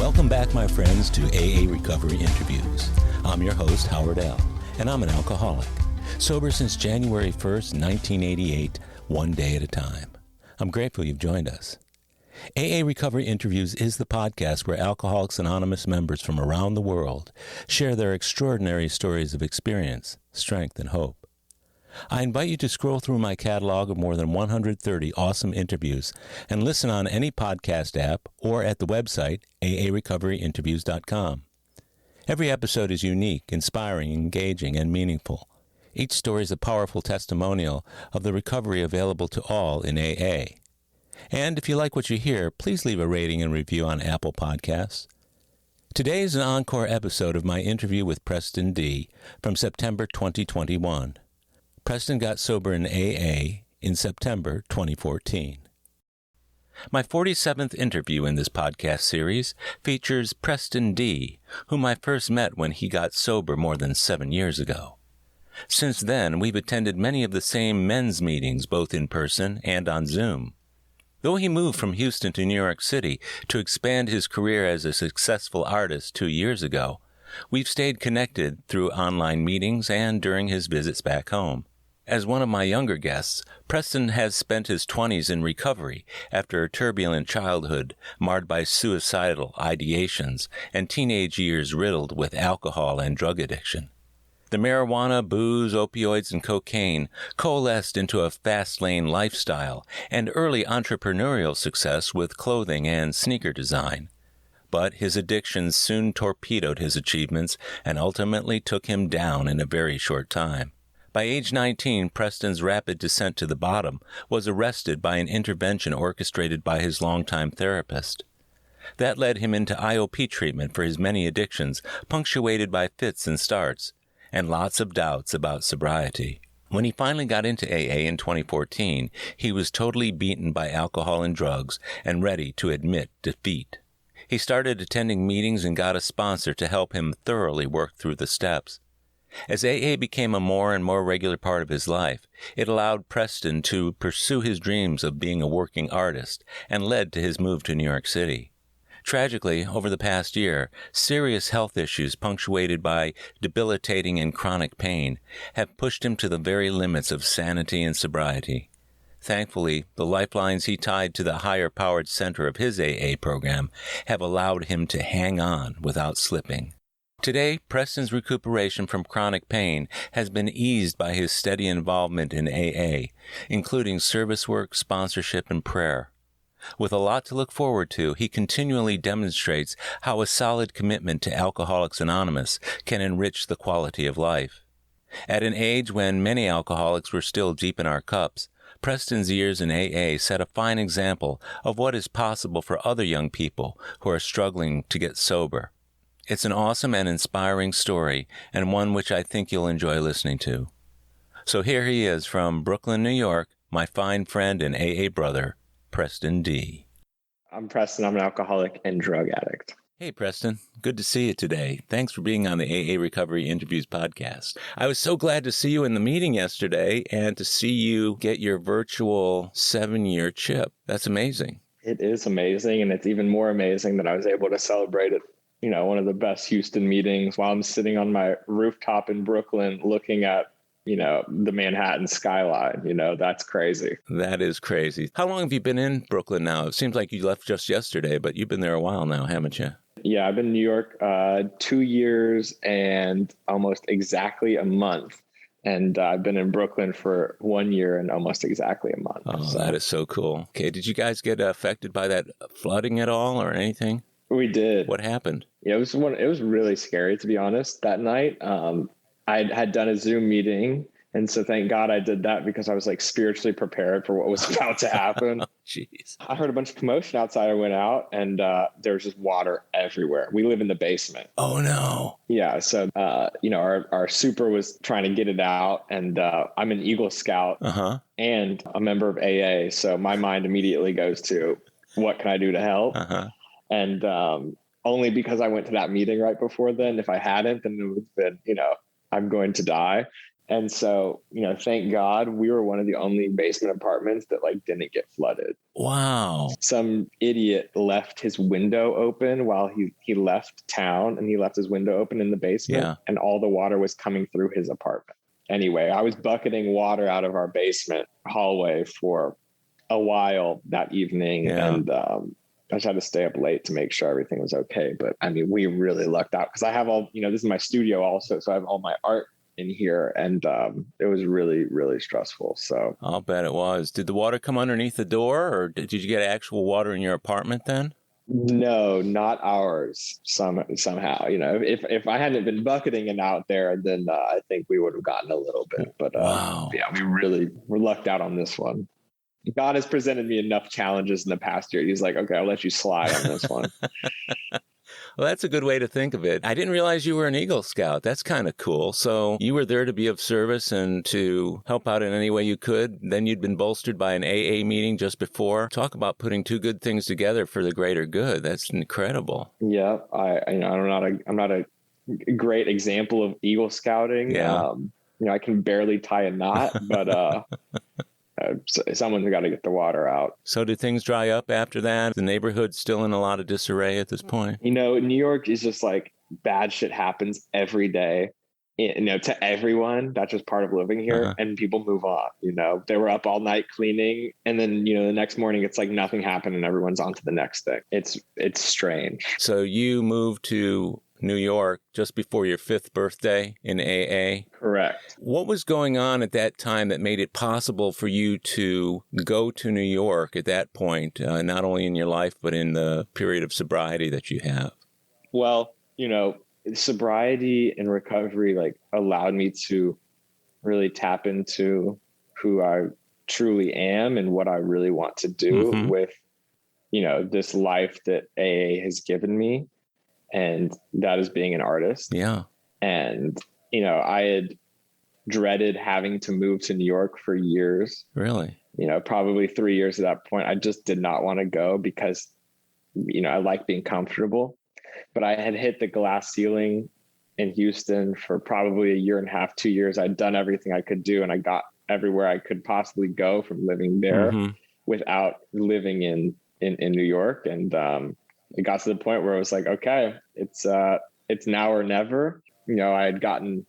Welcome back, my friends, to AA Recovery Interviews. I'm your host, Howard L., and I'm an alcoholic. Sober since January 1st, 1988, one day at a time. I'm grateful you've joined us. AA Recovery Interviews is the podcast where Alcoholics Anonymous members from around the world share their extraordinary stories of experience, strength, and hope. I invite you to scroll through my catalog of more than 130 awesome interviews and listen on any podcast app or at the website aarecoveryinterviews.com. Every episode is unique, inspiring, engaging, and meaningful. Each story is a powerful testimonial of the recovery available to all in AA. And if you like what you hear, please leave a rating and review on Apple Podcasts. Today is an encore episode of my interview with Preston D. from September 2021. Preston got sober in AA in September 2014. My 47th interview in this podcast series features Preston D., whom I first met when he got sober more than 7 years ago. Since then, we've attended many of the same men's meetings, both in person and on Zoom. Though he moved from Houston to New York City to expand his career as a successful artist 2 years ago, we've stayed connected through online meetings and during his visits back home. As one of my younger guests, Preston has spent his 20s in recovery after a turbulent childhood marred by suicidal ideations and teenage years riddled with alcohol and drug addiction. The marijuana, booze, opioids, and cocaine coalesced into a fast-lane lifestyle and early entrepreneurial success with clothing and sneaker design. But his addictions soon torpedoed his achievements and ultimately took him down in a very short time. By age 19, Preston's rapid descent to the bottom was arrested by an intervention orchestrated by his longtime therapist. That led him into IOP treatment for his many addictions, punctuated by fits and starts, and lots of doubts about sobriety. When he finally got into AA in 2014, he was totally beaten by alcohol and drugs and ready to admit defeat. He started attending meetings and got a sponsor to help him thoroughly work through the steps. As AA became a more and more regular part of his life, it allowed Preston to pursue his dreams of being a working artist and led to his move to New York City. Tragically, over the past year, serious health issues punctuated by debilitating and chronic pain have pushed him to the very limits of sanity and sobriety. Thankfully, the lifelines he tied to the higher-powered center of his AA program have allowed him to hang on without slipping. Today, Preston's recuperation from chronic pain has been eased by his steady involvement in AA, including service work, sponsorship, and prayer. With a lot to look forward to, he continually demonstrates how a solid commitment to Alcoholics Anonymous can enrich the quality of life. At an age when many alcoholics were still deep in our cups, Preston's years in AA set a fine example of what is possible for other young people who are struggling to get sober. It's an awesome and inspiring story, and one which I think you'll enjoy listening to. So here he is from Brooklyn, New York, my fine friend and AA brother, Preston D. I'm Preston. I'm an alcoholic and drug addict. Hey, Preston. Good to see you today. Thanks for being on the AA Recovery Interviews podcast. I was so glad to see you in the meeting yesterday and to see you get your virtual 7-year chip. That's amazing. It is amazing, and it's even more amazing that I was able to celebrate it. You know, one of the best Houston meetings while I'm sitting on my rooftop in Brooklyn looking at, the Manhattan skyline. That's crazy. That is crazy. How long have you been in Brooklyn now? It seems like you left just yesterday, but you've been there a while now, haven't you? Yeah, I've been in New York 2 years and almost exactly a month. And I've been in Brooklyn for 1 year and almost exactly a month. Oh, so. That is so cool. Okay, did you guys get affected by that flooding at all or anything? We did. What happened? Yeah, it was really scary, to be honest. That night, I had done a Zoom meeting. And so thank God I did that because I was spiritually prepared for what was about to happen. Jeez. I heard a bunch of commotion outside. I went out and there was just water everywhere. We live in the basement. Oh, no. Yeah. So, our super was trying to get it out. And I'm an Eagle Scout and a member of AA. So my mind immediately goes to what can I do to help? And only because I went to that meeting right before then. If I hadn't, then it would have been, I'm going to die. And so, thank God we were one of the only basement apartments that like didn't get flooded. Wow. Some idiot left his window open while he left town, and he left his window open in the basement, and all the water was coming through his apartment. Anyway, I was bucketing water out of our basement hallway for a while that evening. And I just had to stay up late to make sure everything was okay. But I mean, we really lucked out because I have all, this is my studio also. So I have all my art in here, and it was really, really stressful. So I'll bet it was. Did the water come underneath the door, or did you get actual water in your apartment then? No, not ours. Somehow, if I hadn't been bucketing it out there, then I think we would have gotten a little bit. But wow. We're lucked out on this one. God has presented me enough challenges in the past year. He's like, okay, I'll let you slide on this one. Well, that's a good way to think of it. I didn't realize you were an Eagle Scout. That's kind of cool. So you were there to be of service and to help out in any way you could. Then you'd been bolstered by an AA meeting just before. Talk about putting two good things together for the greater good. That's incredible. Yeah, I'm not a great example of Eagle Scouting. Yeah. I can barely tie a knot, but someone's got to get the water out. So did things dry up after that? The neighborhood's still in a lot of disarray at this point? New York is just like bad shit happens every day, to everyone. That's just part of living here. And people move on, they were up all night cleaning. And then, the next morning it's like nothing happened and everyone's on to the next thing. It's strange. So you moved to New York just before your 5th birthday in AA. Correct. What was going on at that time that made it possible for you to go to New York at that point, not only in your life, but in the period of sobriety that you have? Well, sobriety and recovery like allowed me to really tap into who I truly am and what I really want to do with, this life that AA has given me. And that is being an artist. Yeah. And, I had dreaded having to move to New York for years. Really? Probably 3 years at that point. I just did not want to go because, I like being comfortable. But I had hit the glass ceiling in Houston for probably a year and a half, 2 years. I'd done everything I could do, and I got everywhere I could possibly go from living there without living in New York. And, it got to the point where it was like, okay, it's now or never. I had gotten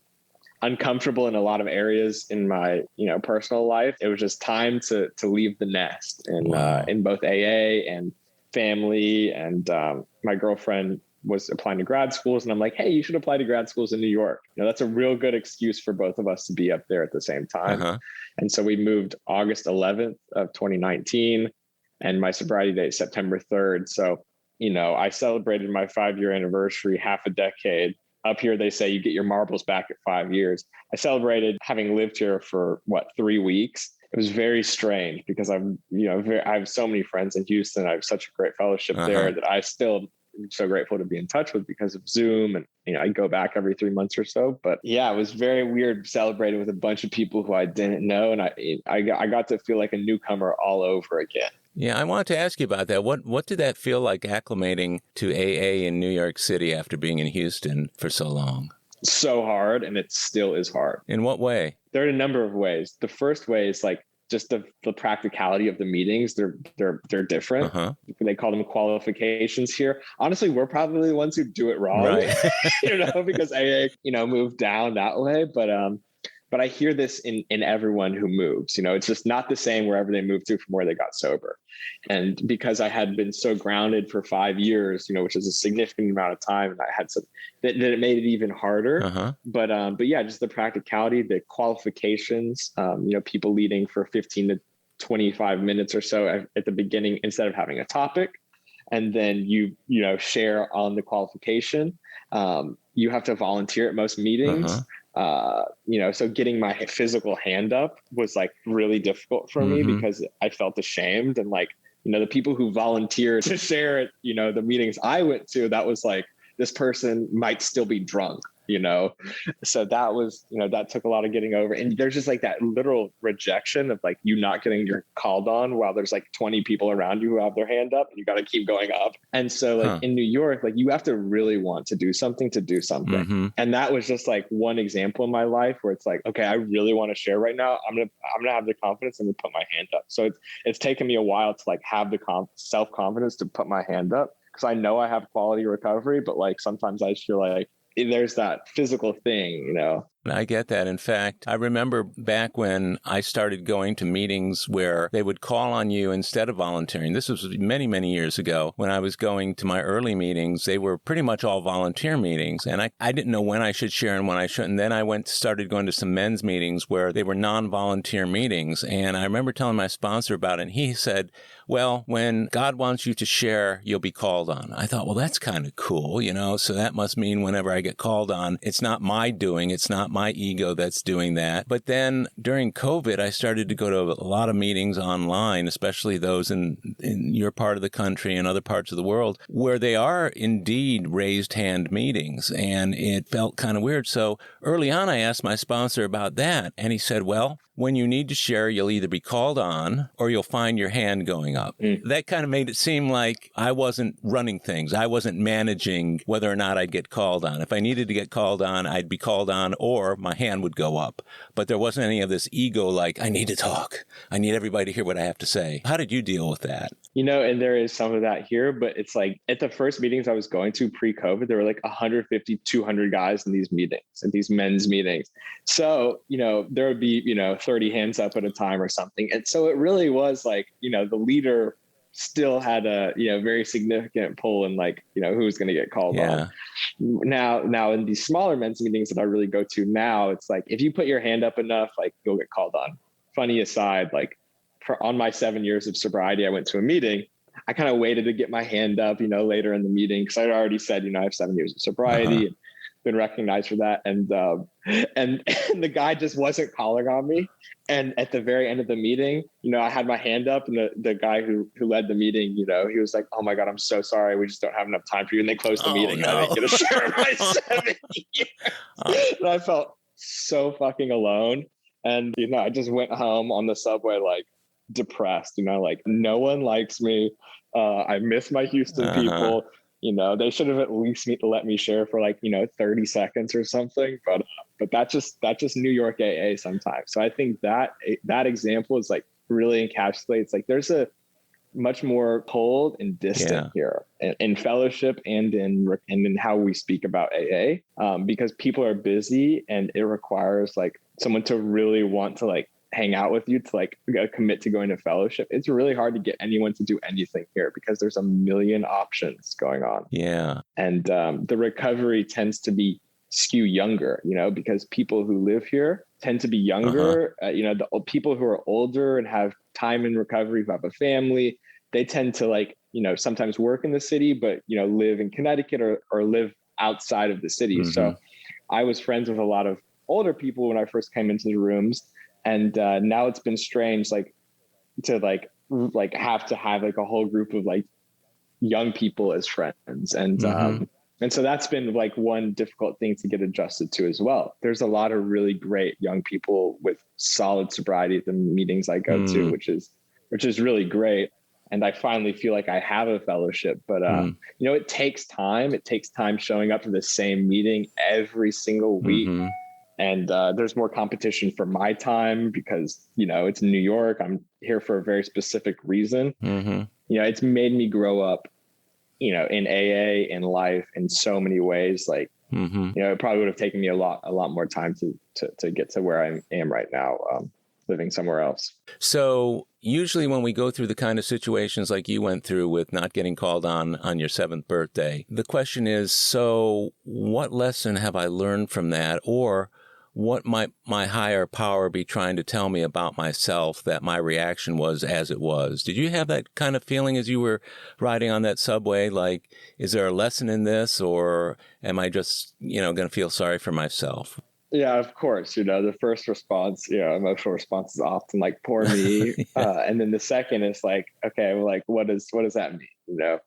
uncomfortable in a lot of areas in my, personal life. It was just time to leave the nest, and in both AA and family. And my girlfriend was applying to grad schools, and I'm like, hey, you should apply to grad schools in New York. That's a real good excuse for both of us to be up there at the same time. And so we moved August 11th of 2019, and my sobriety date is September 3rd. So I celebrated my 5-year anniversary, half a decade. Up here, they say you get your marbles back at 5 years. I celebrated having lived here for 3 weeks. It was very strange because I have so many friends in Houston. I have such a great fellowship there that I still am so grateful to be in touch with because of Zoom. And, I go back every 3 months or so. But yeah, it was very weird celebrating with a bunch of people who I didn't know. And I got to feel like a newcomer all over again. Yeah, I wanted to ask you about that. What did that feel like acclimating to AA in New York City after being in Houston for so long? So hard, and it still is hard. In what way? There are a number of ways. The first way is like just the practicality of the meetings. They're different. They call them qualifications here. Honestly, we're probably the ones who do it wrong, right? Because AA, moved down that way. But I hear this in everyone who moves. It's just not the same wherever they moved to from where they got sober. And because I had been so grounded for 5 years, which is a significant amount of time, and I had some that it made it even harder. But yeah, just the practicality, the qualifications, people leading for 15 to 25 minutes or so at the beginning instead of having a topic. And then you share on the qualification. You have to volunteer at most meetings. So getting my physical hand up was like really difficult for me because I felt ashamed. And like, the people who volunteered to share at, the meetings I went to, that was like, this person might still be drunk. you know? So that was, that took a lot of getting over. And there's just like that literal rejection of like you not getting your called on while there's like 20 people around you who have their hand up and you got to keep going up. And so like in New York, like you have to really want to do something to do something. Mm-hmm. And that was just like one example in my life where it's like, okay, I really want to share right now. I'm going to have the confidence and put my hand up. So it's taken me a while to like have the self-confidence to put my hand up, because I know I have quality recovery, but like sometimes I just feel like there's that physical thing. I get that. In fact, I remember back when I started going to meetings where they would call on you instead of volunteering. This was many, many years ago when I was going to my early meetings. They were pretty much all volunteer meetings. And I didn't know when I should share and when I shouldn't. Then I started going to some men's meetings where they were non-volunteer meetings. And I remember telling my sponsor about it. And he said, well, when God wants you to share, you'll be called on. I thought, well, that's kind of cool, so that must mean whenever I get called on, it's not my doing, it's not my ego that's doing that. But then during COVID, I started to go to a lot of meetings online, especially those in your part of the country and other parts of the world, where they are indeed raised hand meetings. And it felt kind of weird. So early on, I asked my sponsor about that. And he said, well, when you need to share, you'll either be called on or you'll find your hand going up. That kind of made it seem like I wasn't running things. I wasn't managing whether or not I'd get called on. If I needed to get called on, I'd be called on or my hand would go up. But there wasn't any of this ego like, I need to talk. I need everybody to hear what I have to say. How did you deal with that? And there is some of that here, but it's like at the first meetings I was going to pre-COVID, there were like 150, 200 guys in these meetings, in these men's meetings. So, there would be, 30 hands up at a time or something. And so it really was like, the leader still had a, very significant pull in like, who's going to get called on. Now in these smaller men's meetings that I really go to now, it's like, if you put your hand up enough, like you'll get called on. Funny aside, like on my 7 years of sobriety, I went to a meeting. I kind of waited to get my hand up, later in the meeting, because I'd already said, I have 7 years of sobriety and been recognized for that. And the guy just wasn't calling on me. And at the very end of the meeting, I had my hand up, and the guy who led the meeting, he was like, "Oh my God, I'm so sorry. We just don't have enough time for you." And they closed the meeting. No. And I didn't get to share my 7 years. And I felt so fucking alone. And, I just went home on the subway, like depressed, like no one likes me. I miss my Houston people. They should have at least let me share for like, 30 seconds or something. But that's just New York AA sometimes. So I think that example is like really encapsulates, like there's a much more cold and distant here in fellowship and in how we speak about AA, because people are busy and it requires like someone to really want to like hang out with you, to like commit to going to fellowship. It's really hard to get anyone to do anything here because there's a million options going on. Yeah. And the recovery tends to be skew younger, because people who live here tend to be younger. The people who are older and have time in recovery, who have a family, they tend to like, sometimes work in the city, but, live in Connecticut or live outside of the city. Mm-hmm. So I was friends with a lot of older people when I first came into the rooms. And now it's been strange, like to have to have like a whole group of like young people as friends. And so that's been like one difficult thing to get adjusted to as well. There's a lot of really great young people with solid sobriety at the meetings I go to, which is really great. And I finally feel like I have a fellowship, but it takes time. It takes time showing up to the same meeting every single week. Mm-hmm. And there's more competition for my time because, it's New York. I'm here for a very specific reason. Mm-hmm. It's made me grow up, in AA, in life, in so many ways. Like, it probably would have taken me a lot more time to get to where I am right now, living somewhere else. So usually when we go through the kind of situations like you went through with not getting called on your 7th birthday, the question is, so what lesson have I learned from that? Or what might my higher power be trying to tell me about myself that my reaction was as it was? Did you have that kind of feeling as you were riding on that subway? Like, is there a lesson in this, or am I just, going to feel sorry for myself? Yeah, of course. The first response, emotional response is often like, poor me. And then the second is like, okay, well, like, what does that mean?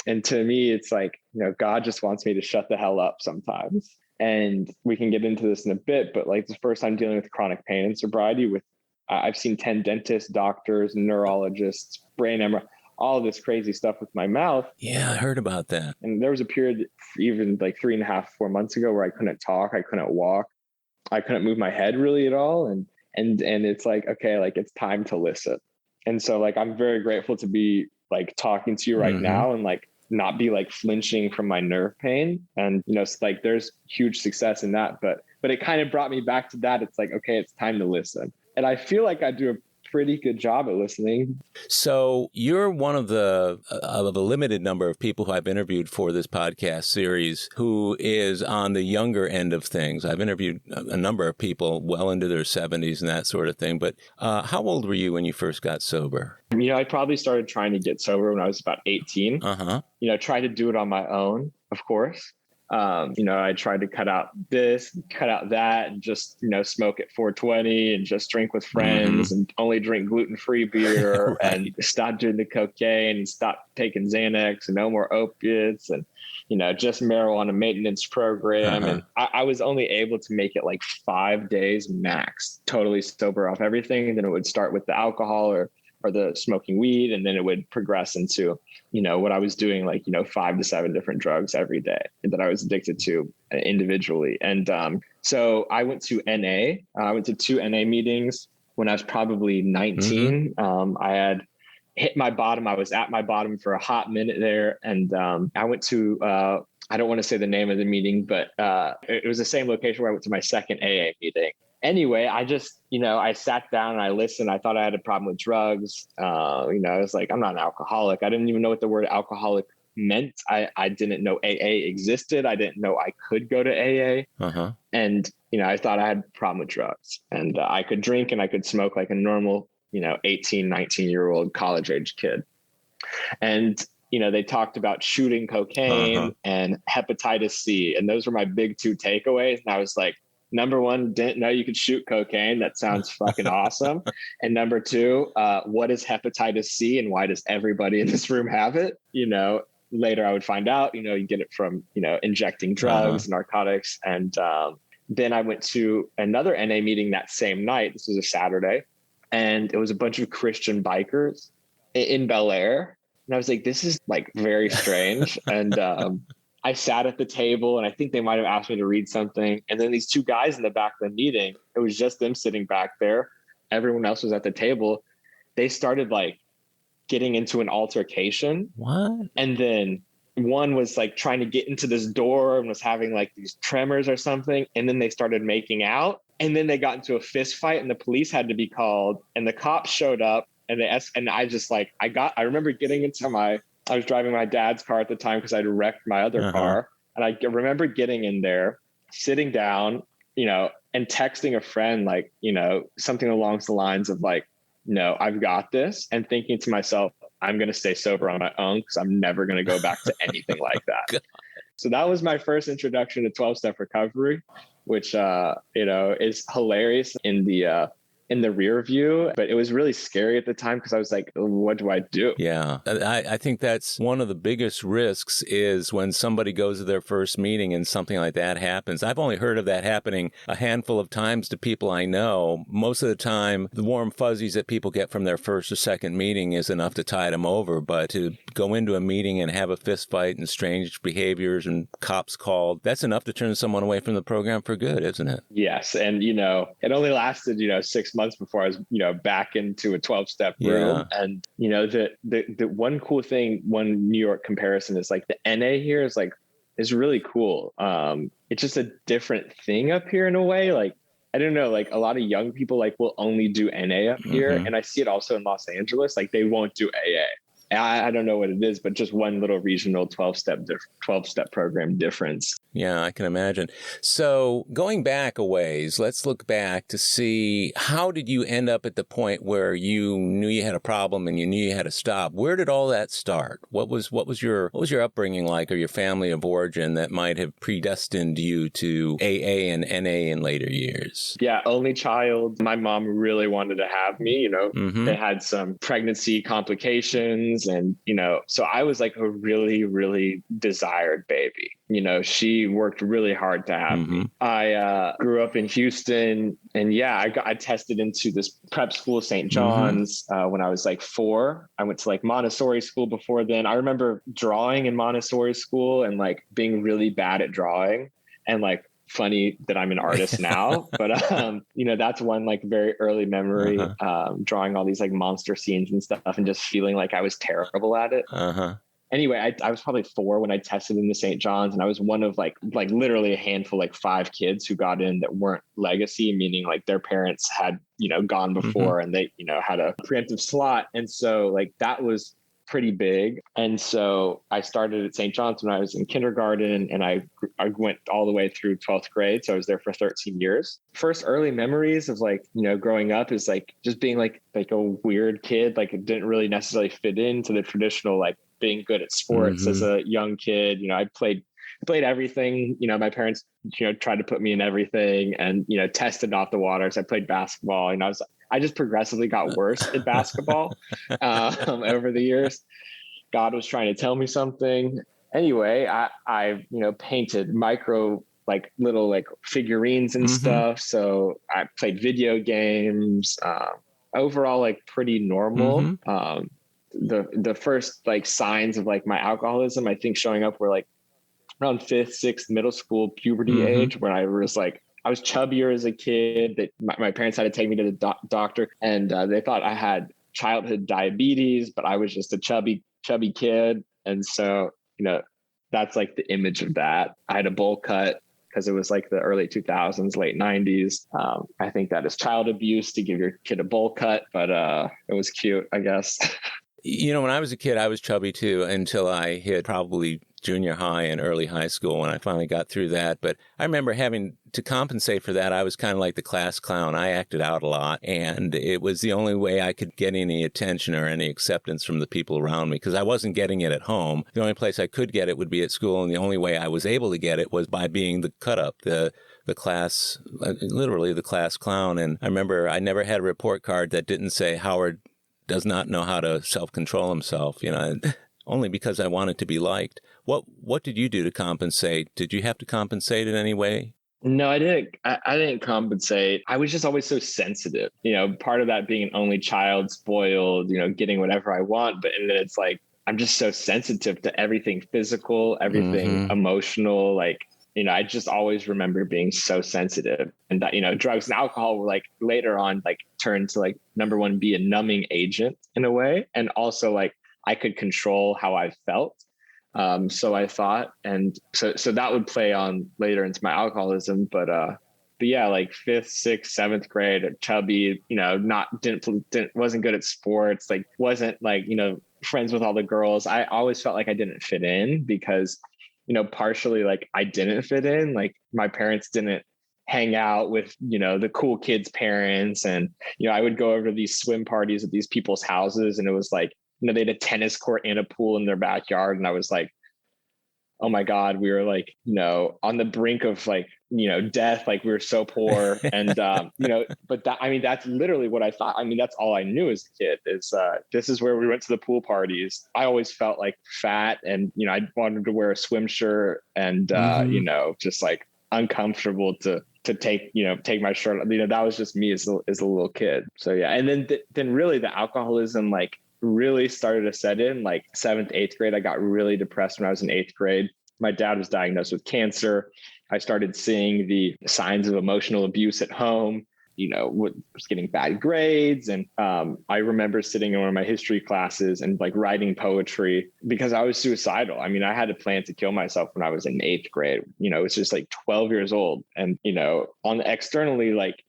And to me, it's like, God just wants me to shut the hell up sometimes. And we can get into this in a bit, but like the first time dealing with chronic pain and sobriety with, I've seen 10 dentists, doctors, neurologists, brain MRI, all this crazy stuff with my mouth. Yeah, I heard about that. And there was a period even like 3.5, 4 months ago where I couldn't talk, I couldn't walk, I couldn't move my head really at all. And it's like, okay, like it's time to listen. And so like, I'm very grateful to be like talking to you right now and like not be like flinching from my nerve pain. And, you know, it's like there's huge success in that, but it kind of brought me back to that. It's like, okay, it's time to listen. And I feel like I do a pretty good job at listening. So you're one of a limited number of people who I've interviewed for this podcast series who is on the younger end of things. I've interviewed a number of people well into their 70s and that sort of thing. But how old were you when you first got sober? You know, I probably started trying to get sober when I was about 18. You know, tried to do it on my own, of course. You know, I tried to cut out this, cut out that, and just, you know, smoke at 420 and just drink with friends and only drink gluten-free beer and stop doing the cocaine and stop taking Xanax and no more opiates and, you know, just marijuana maintenance program. And I was only able to make it like 5 days max, totally sober off everything. And then it would start with the alcohol or the smoking weed. And then it would progress into, you know, what I was doing, like, you know, 5 to 7 different drugs every day that I was addicted to individually. And so I went to NA. I went to 2 NA meetings when I was probably 19. I had hit my bottom. I was at my bottom for a hot minute there. And I went to, I don't want to say the name of the meeting, but it was the same location where I went to my second AA meeting. Anyway, I just, you know, I sat down and I listened. I thought I had a problem with drugs. You know, I was like, I'm not an alcoholic. I didn't even know what the word alcoholic meant. I didn't know AA existed. I didn't know I could go to AA. And, you know, I thought I had a problem with drugs. And I could drink and I could smoke like a normal, you know, 18, 19-year-old college age kid. And, you know, they talked about shooting cocaine and hepatitis C. And those were my big 2 takeaways. And I was like, number 1, didn't know you could shoot cocaine. That sounds fucking awesome. And number 2, what is hepatitis C and why does everybody in this room have it? You know, later I would find out, you know, you get it from, you know, injecting drugs, narcotics. And then I went to another NA meeting that same night. This was a Saturday. And it was a bunch of Christian bikers in Bel Air. And I was like, this is like very strange. And I sat at the table and I think they might have asked me to read something. And then these 2 guys in the back of the meeting, it was just them sitting back there. Everyone else was at the table. They started like getting into an altercation. What? And then one was like trying to get into this door and was having like these tremors or something. And then they started making out. And then they got into a fist fight and the police had to be called and the cops showed up and I just like, I remember getting into I was driving my dad's car at the time because I'd wrecked my other car. And I remember getting in there, sitting down, you know, and texting a friend, like, you know, something along the lines of like, no, I've got this. And thinking to myself, I'm going to stay sober on my own because I'm never going to go back to anything like that. So that was my first introduction to 12-step recovery, which, you know, is hilarious in the rear view, but it was really scary at the time because I was like, what do I do? Yeah. I think that's one of the biggest risks is when somebody goes to their first meeting and something like that happens. I've only heard of that happening a handful of times to people I know. Most of the time, the warm fuzzies that people get from their first or second meeting is enough to tide them over, but to go into a meeting and have a fist fight and strange behaviors and cops called, that's enough to turn someone away from the program for good, isn't it? Yes. And, you know, it only lasted, you know, 6 months before I was, you know, back into a 12-step room. And, you know, the one cool thing, one New York comparison is like the NA here is really cool. It's just a different thing up here in a way. Like, I don't know, like a lot of young people like will only do NA up here. And I see it also in Los Angeles. Like they won't do AA. I don't know what it is, but just one little regional 12-step program difference. Yeah, I can imagine. So going back a ways, let's look back to see how did you end up at the point where you knew you had a problem and you knew you had to stop? Where did all that start? What was your upbringing like, or your family of origin that might have predestined you to AA and NA in later years? Yeah, only child. My mom really wanted to have me, you know. They had some pregnancy complications friends. And, so I was like a really, really desired baby. She worked really hard to have me. I grew up in Houston, and I tested into this prep school, St. John's, when I was like 4. I went to like Montessori school before then. I remember drawing in Montessori school and like being really bad at drawing, and like funny that I'm an artist now, but that's one like very early memory, drawing all these like monster scenes and stuff and just feeling like I was terrible at it. Anyway, I was probably 4 when I tested into St. John's, and I was one of like literally a handful, like 5 kids who got in that weren't legacy, meaning like their parents had, gone before and they, had a preemptive slot. And so like that was pretty big. And so I started at St. John's when I was in kindergarten, and I went all the way through 12th grade. So I was there for 13 years. First early memories of like, growing up is like just being like a weird kid. Like it didn't really necessarily fit into the traditional, like being good at sports as a young kid. I played everything. My parents, tried to put me in everything and, tested off the waters. I played basketball, and I just progressively got worse at basketball over the years. God was trying to tell me something. Anyway, I painted micro, like little like figurines and stuff. So I played video games, overall, like pretty normal. The first like signs of like my alcoholism, I think, showing up were like around 5th, 6th, middle school, puberty age, when I was chubbier as a kid. That my parents had to take me to the doctor, and they thought I had childhood diabetes, but I was just a chubby kid. And so, that's like the image of that. I had a bowl cut because it was like the early 2000s, late 90s. I think that is child abuse to give your kid a bowl cut, but it was cute, I guess. When I was a kid, I was chubby too, until I hit probably junior high and early high school when I finally got through that. But I remember having to compensate for that. I was kind of like the class clown. I acted out a lot, and it was the only way I could get any attention or any acceptance from the people around me, because I wasn't getting it at home. The only place I could get it would be at school, and the only way I was able to get it was by being the cut up, the class, literally the class clown. And I remember I never had a report card that didn't say Howard does not know how to self-control himself, only because I wanted to be liked. What did you do to compensate? Did you have to compensate in any way? No, I didn't. I didn't compensate. I was just always so sensitive. Part of that being an only child, spoiled, getting whatever I want. But and then it's like I'm just so sensitive to everything physical, everything emotional. Like, I just always remember being so sensitive, and that, drugs and alcohol were like later on, like turned to like number one, be a numbing agent in a way. And also like I could control how I felt. So I thought, and so that would play on later into my alcoholism, but yeah, like 5th, 6th, 7th grade, chubby, wasn't good at sports, like wasn't like, friends with all the girls. I always felt like I didn't fit in because, partially like I didn't fit in, like my parents didn't hang out with, the cool kids' parents. And, I would go over to these swim parties at these people's houses, and it was like, they had a tennis court and a pool in their backyard. And I was like, oh my God, we were like, on the brink of like, death. Like we were so poor. And, but that's literally what I thought. That's all I knew as a kid is, this is where we went to the pool parties. I always felt like fat, and, I wanted to wear a swim shirt, and, just like uncomfortable to take my shirt. That was just me as a little kid. So yeah. And then really the alcoholism, like, really started to set in like 7th, 8th grade. I got really depressed when I was in 8th grade. My dad was diagnosed with cancer. I started seeing the signs of emotional abuse at home, was getting bad grades. And I remember sitting in one of my history classes and like writing poetry because I was suicidal. I had to plan to kill myself when I was in 8th grade. It's just like 12 years old. And, on the externally, like,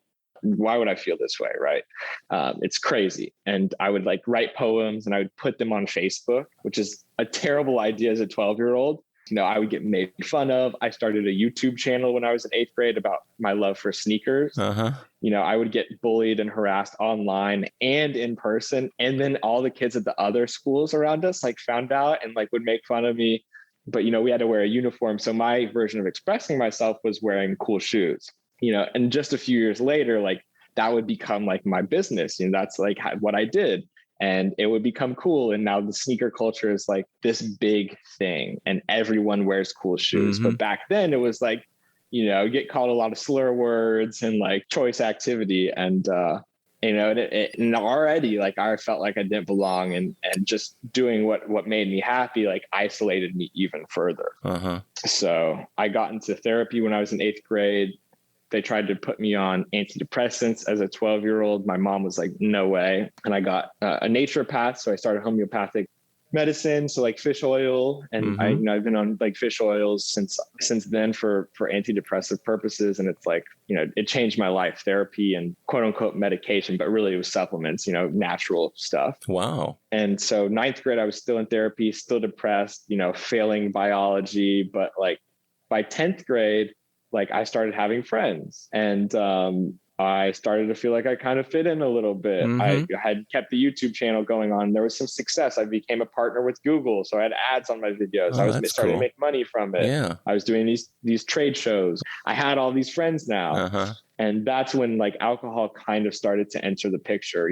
why would I feel this way? Right. It's crazy. And I would like write poems and I would put them on Facebook, which is a terrible idea as a 12-year-old. I would get made fun of. I started a YouTube channel when I was in 8th grade about my love for sneakers. I would get bullied and harassed online and in person. And then all the kids at the other schools around us like found out and like would make fun of me. But, we had to wear a uniform. So my version of expressing myself was wearing cool shoes. And just a few years later, like that would become like my business. That's like what I did. and it would become cool. And now the sneaker culture is like this big thing and everyone wears cool shoes. But back then it was like, get called a lot of slur words and like choice activity. And, and already like I felt like I didn't belong, and just doing what made me happy, like isolated me even further. So I got into therapy when I was in 8th grade. They tried to put me on antidepressants as a 12-year-old. My mom was like, no way. And I got a naturopath. So I started homeopathic medicine. So like fish oil. And I've been on like fish oils since then for antidepressive purposes. And it's like, it changed my life, therapy and quote unquote medication, but really it was supplements, natural stuff. Wow. And so 9th grade, I was still in therapy, still depressed, failing biology. But like by 10th grade, like I started having friends, and I started to feel like I kind of fit in a little bit. I had kept the YouTube channel going on. There was some success. I became a partner with Google. So I had ads on my videos. I was starting to make money from it. Yeah. I was doing these trade shows. I had all these friends now. And that's when like alcohol kind of started to enter the picture,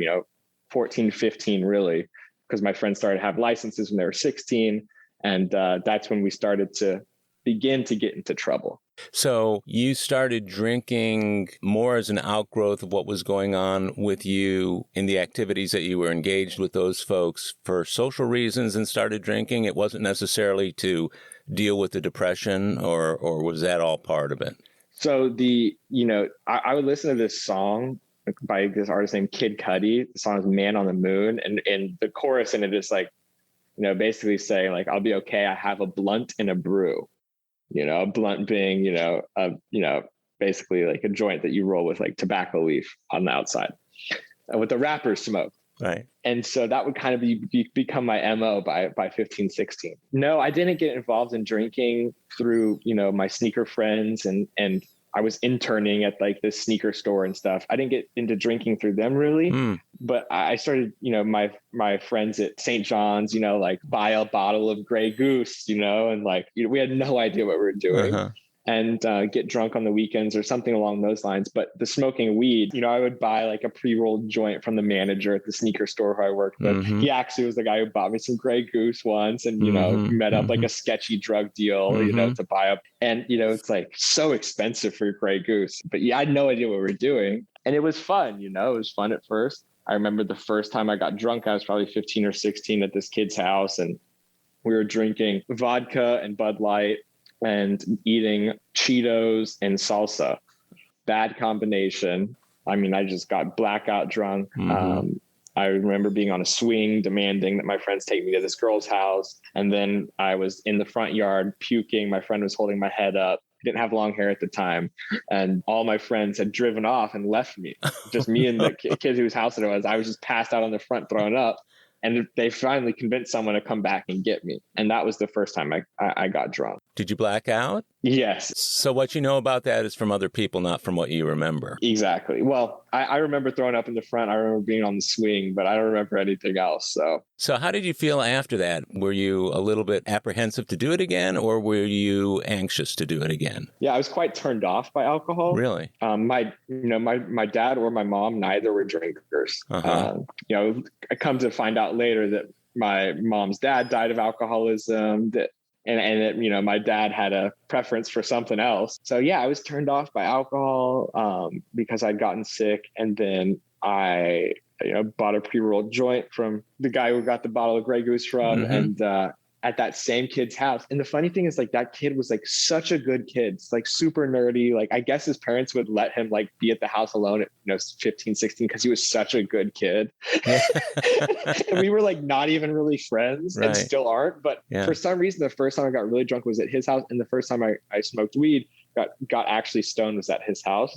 14, 15, really, because my friends started to have licenses when they were 16. And that's when we started to begin to get into trouble. So you started drinking more as an outgrowth of what was going on with you in the activities that you were engaged with those folks for social reasons and started drinking. It wasn't necessarily to deal with the depression, or was that all part of it? So I would listen to this song by this artist named Kid Cudi. The song is Man on the Moon. And the chorus in it is like, basically saying like, I'll be okay. I have a blunt and a brew. A blunt being, basically like a joint that you roll with like tobacco leaf on the outside, what the rappers smoke. Right. And so that would kind of become my MO by 15, 16. No, I didn't get involved in drinking through, my sneaker friends, and I was interning at like this sneaker store and stuff. I didn't get into drinking through them really, but I started, my friends at St. John's, like buy a bottle of Grey Goose, and like, we had no idea what we were doing. And get drunk on the weekends or something along those lines. But the smoking weed, I would buy like a pre-rolled joint from the manager at the sneaker store who I worked with. He actually was the guy who bought me some Grey Goose once, and, met up like a sketchy drug deal, to buy up. And, it's like so expensive for Grey Goose. But yeah, I had no idea what we were doing. And it was fun, it was fun at first. I remember the first time I got drunk, I was probably 15 or 16 at this kid's house, and we were drinking vodka and Bud Light and eating Cheetos and salsa. Bad combination. I mean, I just got blackout drunk. I remember being on a swing, demanding that my friends take me to this girl's house. And then I was in the front yard puking. My friend was holding my head up. I didn't have long hair at the time. And all my friends had driven off and left me. Just me and the kid whose house it was. I was just passed out on the front throwing up. And they finally convinced someone to come back and get me. And that was the first time I got drunk. Did you black out? Yes. So what you know about that is from other people, not from what you remember. Exactly. Well, I remember throwing up in the front. I remember being on the swing, but I don't remember anything else. So how did you feel after that? Were you a little bit apprehensive to do it again, or were you anxious to do it again? Yeah, I was quite turned off by alcohol. Really? My dad or my mom, neither were drinkers. I come to find out later that my mom's dad died of alcoholism, and my dad had a preference for something else. So yeah, I was turned off by alcohol because I'd gotten sick. And then I bought a pre-rolled joint from the guy who got the bottle of Grey Goose from, and at that same kid's house. And the funny thing is, like, that kid was like such a good kid. It's like super nerdy. Like, I guess his parents would let him like be at the house alone at 15, 16, because he was such a good kid. And we were like not even really friends, and still aren't. But for some reason, the first time I got really drunk was at his house. And the first time I smoked weed, got actually stoned, was at his house.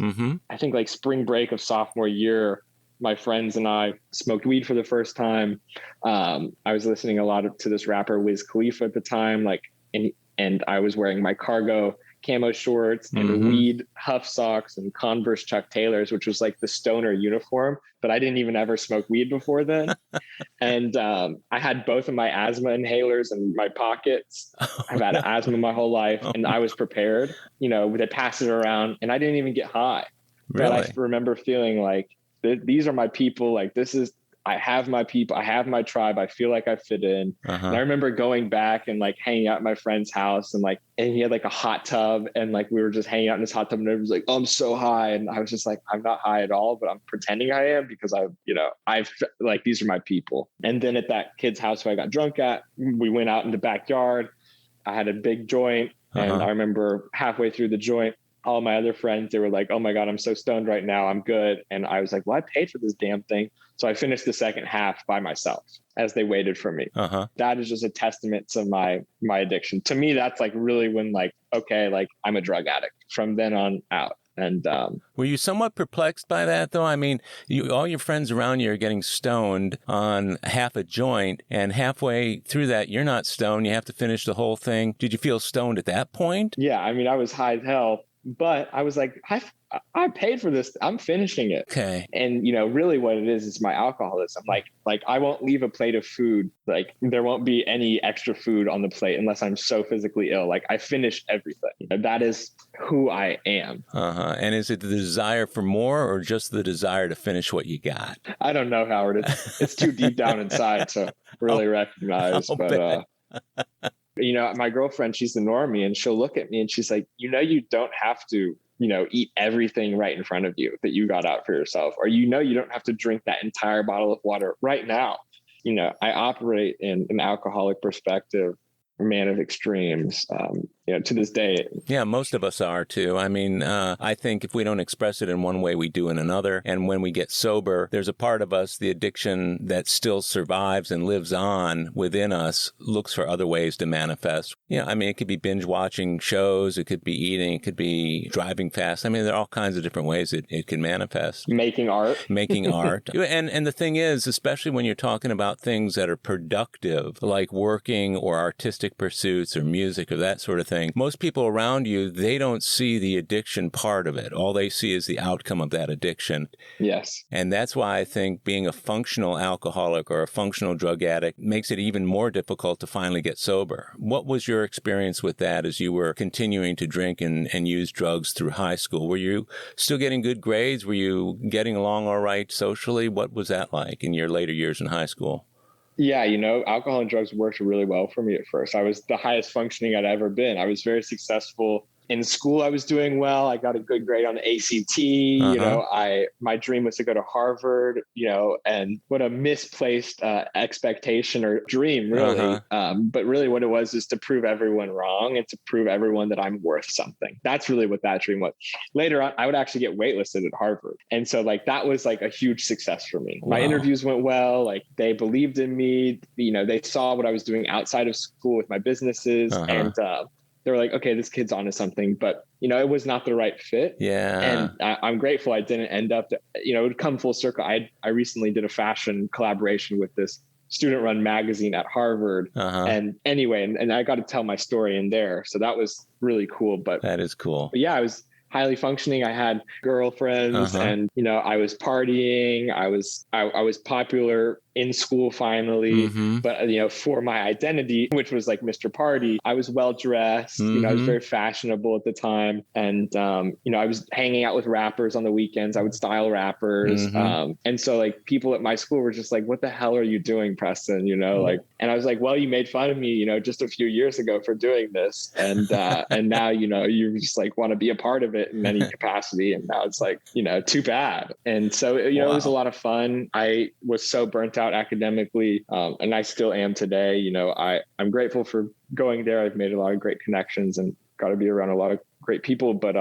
I think like spring break of sophomore year, my friends and I smoked weed for the first time. I was listening a lot to this rapper Wiz Khalifa at the time, and I was wearing my cargo camo shorts and weed huff socks and Converse Chuck Taylors, which was like the stoner uniform, but I didn't even ever smoke weed before then. And I had both of my asthma inhalers in my pockets. I've had asthma my whole life, and I was prepared. They passed it around, and I didn't even get high. Really? But I remember feeling like, these are my people. Like, this is I have my people, I have my tribe. I feel like I fit in. And I remember going back and like hanging out at my friend's house and he had like a hot tub and like we were just hanging out in his hot tub and everyone was like, oh, I'm so high. And I was just like, I'm not high at all, but I'm pretending I am because I've like, these are my people. And then at that kid's house who I got drunk at, we went out in the backyard. I had a big joint and I remember halfway through the joint, all my other friends, they were like, oh my God, I'm so stoned right now. I'm good. And I was like, well, I paid for this damn thing. So I finished the second half by myself as they waited for me. That is just a testament to my addiction. To me, that's like really when like, okay, like I'm a drug addict from then on out. And were you somewhat perplexed by that, though? I mean, all your friends around you are getting stoned on half a joint, and halfway through that, you're not stoned. You have to finish the whole thing. Did you feel stoned at that point? Yeah, I mean, I was high as hell, but I was like, I paid for this. I'm finishing it. Okay. And, really what it is my alcoholism. Like I won't leave a plate of food. Like there won't be any extra food on the plate unless I'm so physically ill. Like I finish everything. That is who I am. And is it the desire for more or just the desire to finish what you got? I don't know, Howard. It's too deep down inside to really recognize. But, my girlfriend, she's the normie and she'll look at me and she's like, you don't have to, eat everything right in front of you that you got out for yourself, or, you don't have to drink that entire bottle of water right now. I operate in an alcoholic perspective, a man of extremes, to this day. Yeah, most of us are too. I mean, I think if we don't express it in one way, we do in another. And when we get sober, there's a part of us, the addiction that still survives and lives on within us, looks for other ways to manifest. I mean, it could be binge watching shows, it could be eating, it could be driving fast. I mean, there are all kinds of different ways it can manifest. Making art. And the thing is, especially when you're talking about things that are productive, like working or artistic pursuits or music or that sort of thing, most people around you, they don't see the addiction part of it. All they see is the outcome of that addiction. Yes. And that's why I think being a functional alcoholic or a functional drug addict makes it even more difficult to finally get sober. What was your experience with that as you were continuing to drink and use drugs through high school? Were you still getting good grades? Were you getting along all right socially? What was that like in your later years in high school? Yeah, alcohol and drugs worked really well for me at first. I was the highest functioning I'd ever been. I was very successful. In school, I was doing well. I got a good grade on the ACT. My dream was to go to Harvard, and what a misplaced expectation or dream, really. But really what it was is to prove everyone wrong and to prove everyone that I'm worth something. That's really what that dream was. Later on, I would actually get waitlisted at Harvard. And so that was a huge success for me. My interviews went well. They believed in me. They saw what I was doing outside of school with my businesses. And they were like, okay, this kid's onto something, but it was not the right fit. Yeah. And I'm grateful I didn't end up, it would come full circle. I recently did a fashion collaboration with this student-run magazine at Harvard. And anyway, and I got to tell my story in there. So that was really cool. But that is cool. But yeah, I was highly functioning. I had girlfriends and, I was partying. I was popular in school finally, but for my identity, which was like Mr. Party, I was well dressed, I was very fashionable at the time. And, I was hanging out with rappers on the weekends. I would style rappers. And so people at my school were just like, what the hell are you doing, Preston? And I was like, well, you made fun of me, just a few years ago for doing this. And, and now, you just want to be a part of it in any capacity. And now it's too bad. And so, it was a lot of fun. I was so burnt out academically, and I still am today. I'm grateful for going there. I've made a lot of great connections and got to be around a lot of great people, but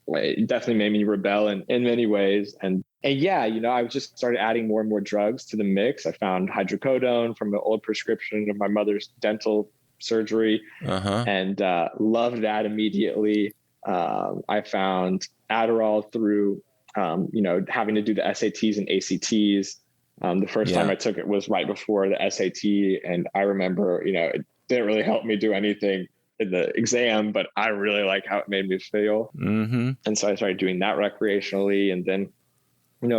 it definitely made me rebel in many ways. And yeah, I just started adding more and more drugs to the mix. I found hydrocodone from an old prescription of my mother's dental surgery and loved that immediately. I found Adderall through having to do the SATs and ACTs. The first time I took it was right before the SAT. And I remember, it didn't really help me do anything in the exam, but I really like how it made me feel. And so I started doing that recreationally. And then,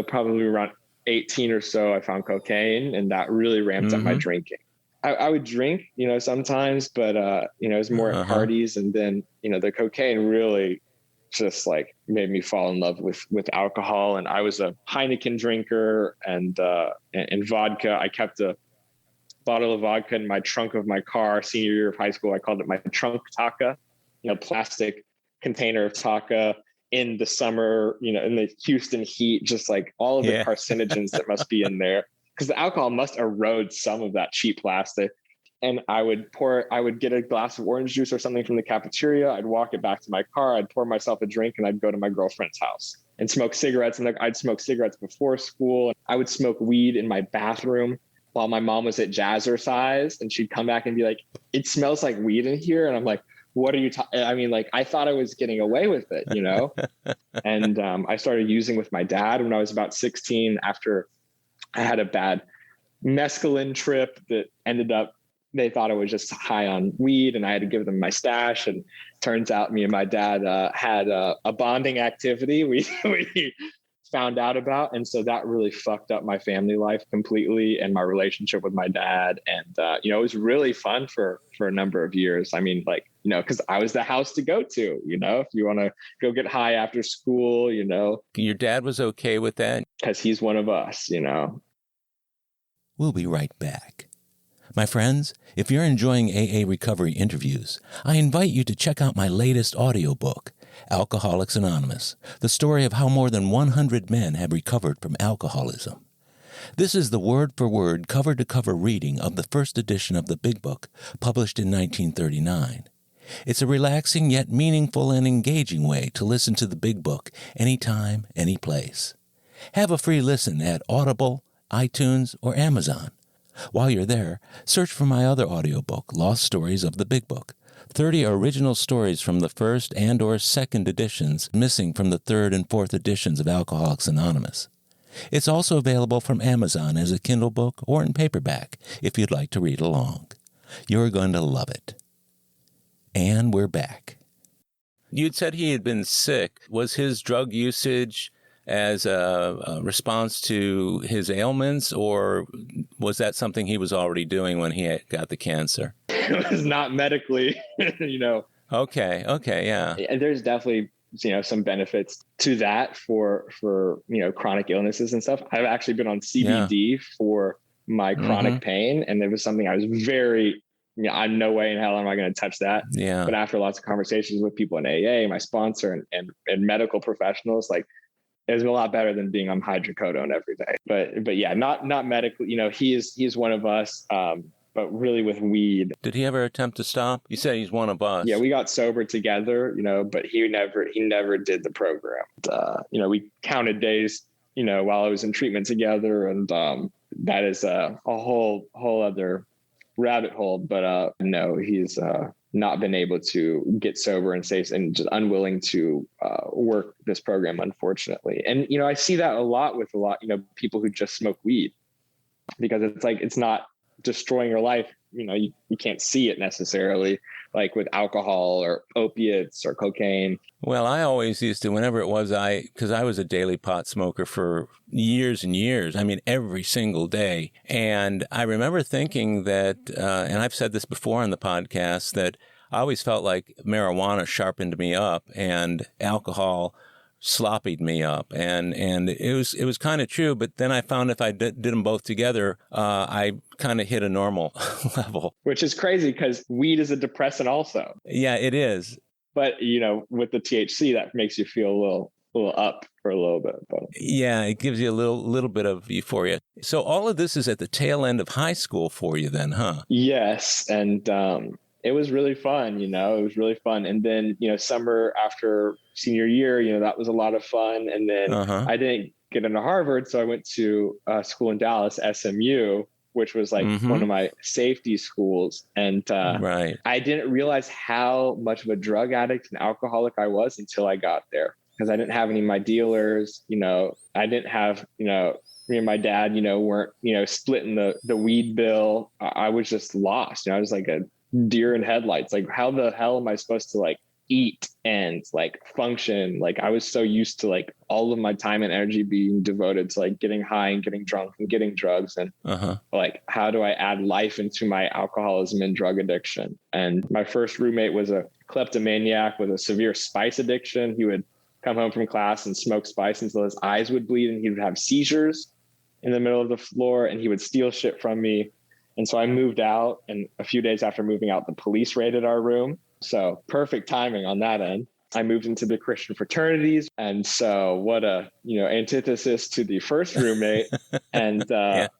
probably around 18 or so, I found cocaine, and that really ramped up my drinking. I would drink, sometimes, but, it was more at parties. And then, the cocaine really just like made me fall in love with alcohol. And I was a Heineken drinker and vodka. I kept a bottle of vodka in my trunk of my car senior year of high school. I called it my trunk taka, plastic container of taka in the summer, in the Houston heat, just like all of the carcinogens that must be in there, because the alcohol must erode some of that cheap plastic. And I would get a glass of orange juice or something from the cafeteria. I'd walk it back to my car. I'd pour myself a drink and I'd go to my girlfriend's house and smoke cigarettes. And I'd smoke cigarettes before school. I would smoke weed in my bathroom while my mom was at Jazzercise, and she'd come back and be like, "It smells like weed in here." And I'm like, "What are you talking?" I mean, like, I thought I was getting away with it, And I started using with my dad when I was about 16 after I had a bad mescaline trip that ended up, they thought I was just high on weed and I had to give them my stash. And turns out me and my dad had a bonding activity we found out about. And so that really fucked up my family life completely and my relationship with my dad. And, it was really fun for a number of years. I mean, like, because I was the house to go to, if you want to go get high after school, Your dad was okay with that? Because he's one of us, We'll be right back. My friends, if you're enjoying AA Recovery interviews, I invite you to check out my latest audiobook, Alcoholics Anonymous, the story of how more than 100 men have recovered from alcoholism. This is the word-for-word, cover-to-cover reading of the first edition of the Big Book, published in 1939. It's a relaxing yet meaningful and engaging way to listen to the Big Book anytime, any place. Have a free listen at Audible, iTunes, or Amazon. While you're there, search for my other audiobook, Lost Stories of the Big Book, 30 original stories from the first and or second editions missing from the third and fourth editions of Alcoholics Anonymous. It's also available from Amazon as a Kindle book or in paperback if you'd like to read along. You're going to love it. And we're back. You'd said he had been sick. Was his drug usage as a response to his ailments, or was that something he was already doing when he got the cancer? It was not medically, Okay, yeah. And there's definitely, some benefits to that for chronic illnesses and stuff. I've actually been on CBD for my chronic pain, and it was something I was very, I'm no way in hell am I going to touch that. Yeah. But after lots of conversations with people in AA, my sponsor and medical professionals, like, it was a lot better than being on hydrocodone every day. But yeah, not medically. He's one of us. But really with weed. Did he ever attempt to stop? You said he's one of us. Yeah, we got sober together, but he never did the program. We counted days, while I was in treatment together, and that is a whole other rabbit hole. But no, he's not been able to get sober and safe, and just unwilling to work this program, unfortunately. And I see that a lot with people who just smoke weed, because it's like, it's not destroying your life. You can't see it necessarily, like with alcohol or opiates or cocaine. Well, I always used to, whenever it was, because I was a daily pot smoker for years and years. I mean, every single day. And I remember thinking that, and I've said this before on the podcast, that I always felt like marijuana sharpened me up and alcohol sloppied me up, and it was kind of true. But then I found if I did them both together, I kind of hit a normal level, which is crazy because weed is a depressant also. Yeah, it is. But with the THC, that makes you feel a little up for a little bit. But yeah, it gives you a little bit of euphoria. So all of this is at the tail end of high school for you, then, huh? Yes, and it was really fun. It was really fun. And then summer after senior year, that was a lot of fun. And then I didn't get into Harvard, so I went to school in Dallas, SMU, which was like one of my safety schools. And right. I didn't realize how much of a drug addict and alcoholic I was until I got there, because I didn't have any of my dealers. I didn't have, me and my dad, weren't, splitting the weed bill. I was just lost. I was like a deer in headlights. Like, how the hell am I supposed to eat and like function. Like I was so used to like all of my time and energy being devoted to like getting high and getting drunk and getting drugs. And like, how do I add life into my alcoholism and drug addiction? And my first roommate was a kleptomaniac with a severe spice addiction. He would come home from class and smoke spice until his eyes would bleed, and he would have seizures in the middle of the floor, and he would steal shit from me. And so I moved out, and a few days after moving out, the police raided our room. So perfect timing on that end. I moved into the Christian fraternities. And so what a, antithesis to the first roommate. And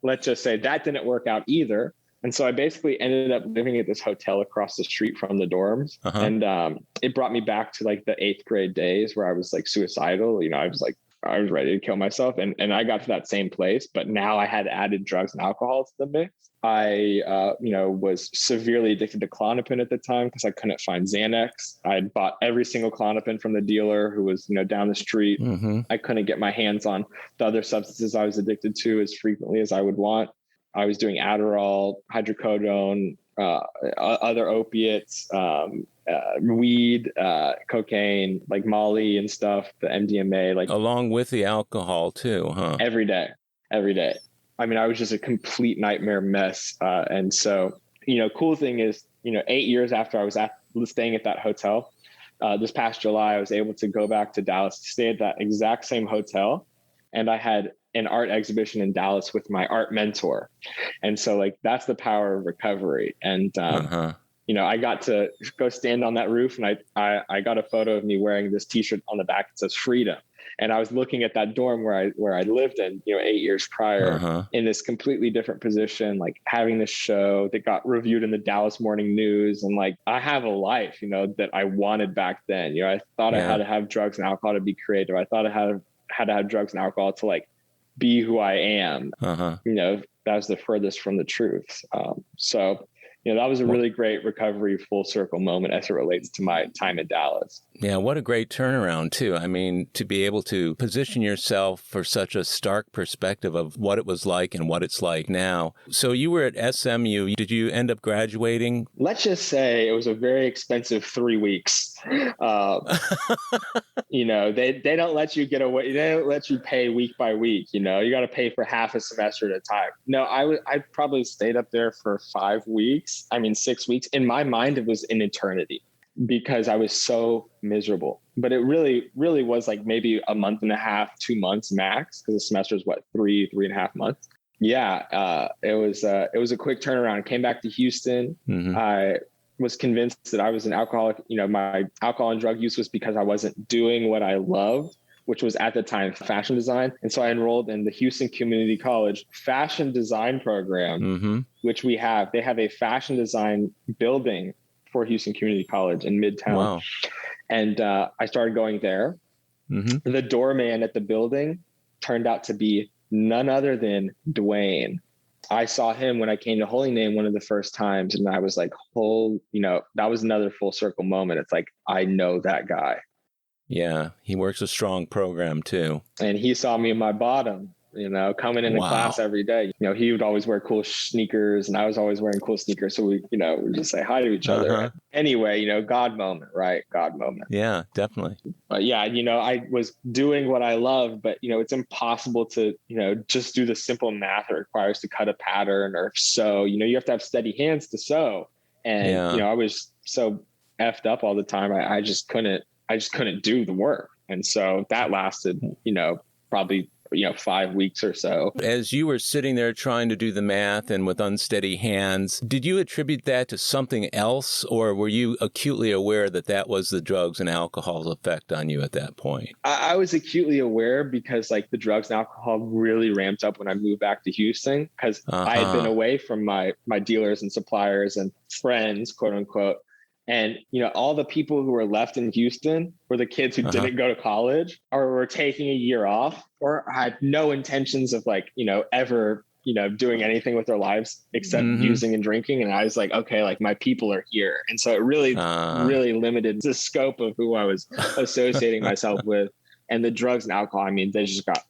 let's just say that didn't work out either. And so I basically ended up living at this hotel across the street from the dorms. And it brought me back to like the 8th grade days where I was like suicidal. I was ready to kill myself. And I got to that same place, but now I had added drugs and alcohol to the mix. I, was severely addicted to Klonopin at the time because I couldn't find Xanax. I had bought every single Klonopin from the dealer who was, down the street. I couldn't get my hands on the other substances I was addicted to as frequently as I would want. I was doing Adderall, hydrocodone, other opiates, weed, cocaine, like Molly and stuff, the MDMA, like along with the alcohol too, huh? Every day. I mean, I was just a complete nightmare mess. And so, cool thing is, 8 years after I was staying at that hotel, this past July, I was able to go back to Dallas to stay at that exact same hotel. And I had an art exhibition in Dallas with my art mentor. And so like, that's the power of recovery. And, I got to go stand on that roof, and I got a photo of me wearing this t-shirt on the back that says freedom. And I was looking at that dorm where I lived in, 8 years prior, in this completely different position, like having this show that got reviewed in the Dallas Morning News. And like, I have a life, that I wanted back then. I thought I had to have drugs and alcohol to be creative. I thought I had to have drugs and alcohol to like be who I am. That was the furthest from the truth. So that was a really great recovery full circle moment as it relates to my time in Dallas. Yeah, what a great turnaround, too. I mean, to be able to position yourself for such a stark perspective of what it was like and what it's like now. So you were at SMU. Did you end up graduating? Let's just say it was a very expensive 3 weeks. They don't let you get away. They don't let you pay week by week. You got to pay for half a semester at a time. No, I probably stayed up there for 5 weeks. 6 weeks. In my mind, it was an eternity because I was so miserable. But it really, really was like maybe a month and a half, 2 months max, because the semester is three and a half months. Yeah, it was a quick turnaround. I came back to Houston. I was convinced that I was an alcoholic. My alcohol and drug use was because I wasn't doing what I loved, which was at the time fashion design. And so I enrolled in the Houston Community College fashion design program, which they have a fashion design building for Houston Community College in Midtown. Wow. And I started going there. The doorman at the building turned out to be none other than Dwayne. I saw him when I came to Holy Name one of the first times, and I was like, that was another full circle moment. It's like, I know that guy. Yeah, he works a strong program too. And he saw me in my bottom, coming into class every day. He would always wear cool sneakers, and I was always wearing cool sneakers. So we just say hi to each other. Anyway, God moment, right? God moment. Yeah, definitely. But yeah, I was doing what I love, but it's impossible to, just do the simple math it requires to cut a pattern or sew. You have to have steady hands to sew. And, I was so effed up all the time. I just couldn't do the work. And so that lasted, probably, 5 weeks or so. As you were sitting there trying to do the math and with unsteady hands, did you attribute that to something else, or were you acutely aware that that was the drugs and alcohol's effect on you at that point? I was acutely aware because like the drugs and alcohol really ramped up when I moved back to Houston, because I had been away from my dealers and suppliers and friends, quote unquote. And, all the people who were left in Houston were the kids who didn't go to college or were taking a year off or had no intentions of ever, doing anything with their lives except using and drinking. And I was like, okay, like my people are here. And so it really, really limited the scope of who I was associating myself with. And the drugs and alcohol, they just got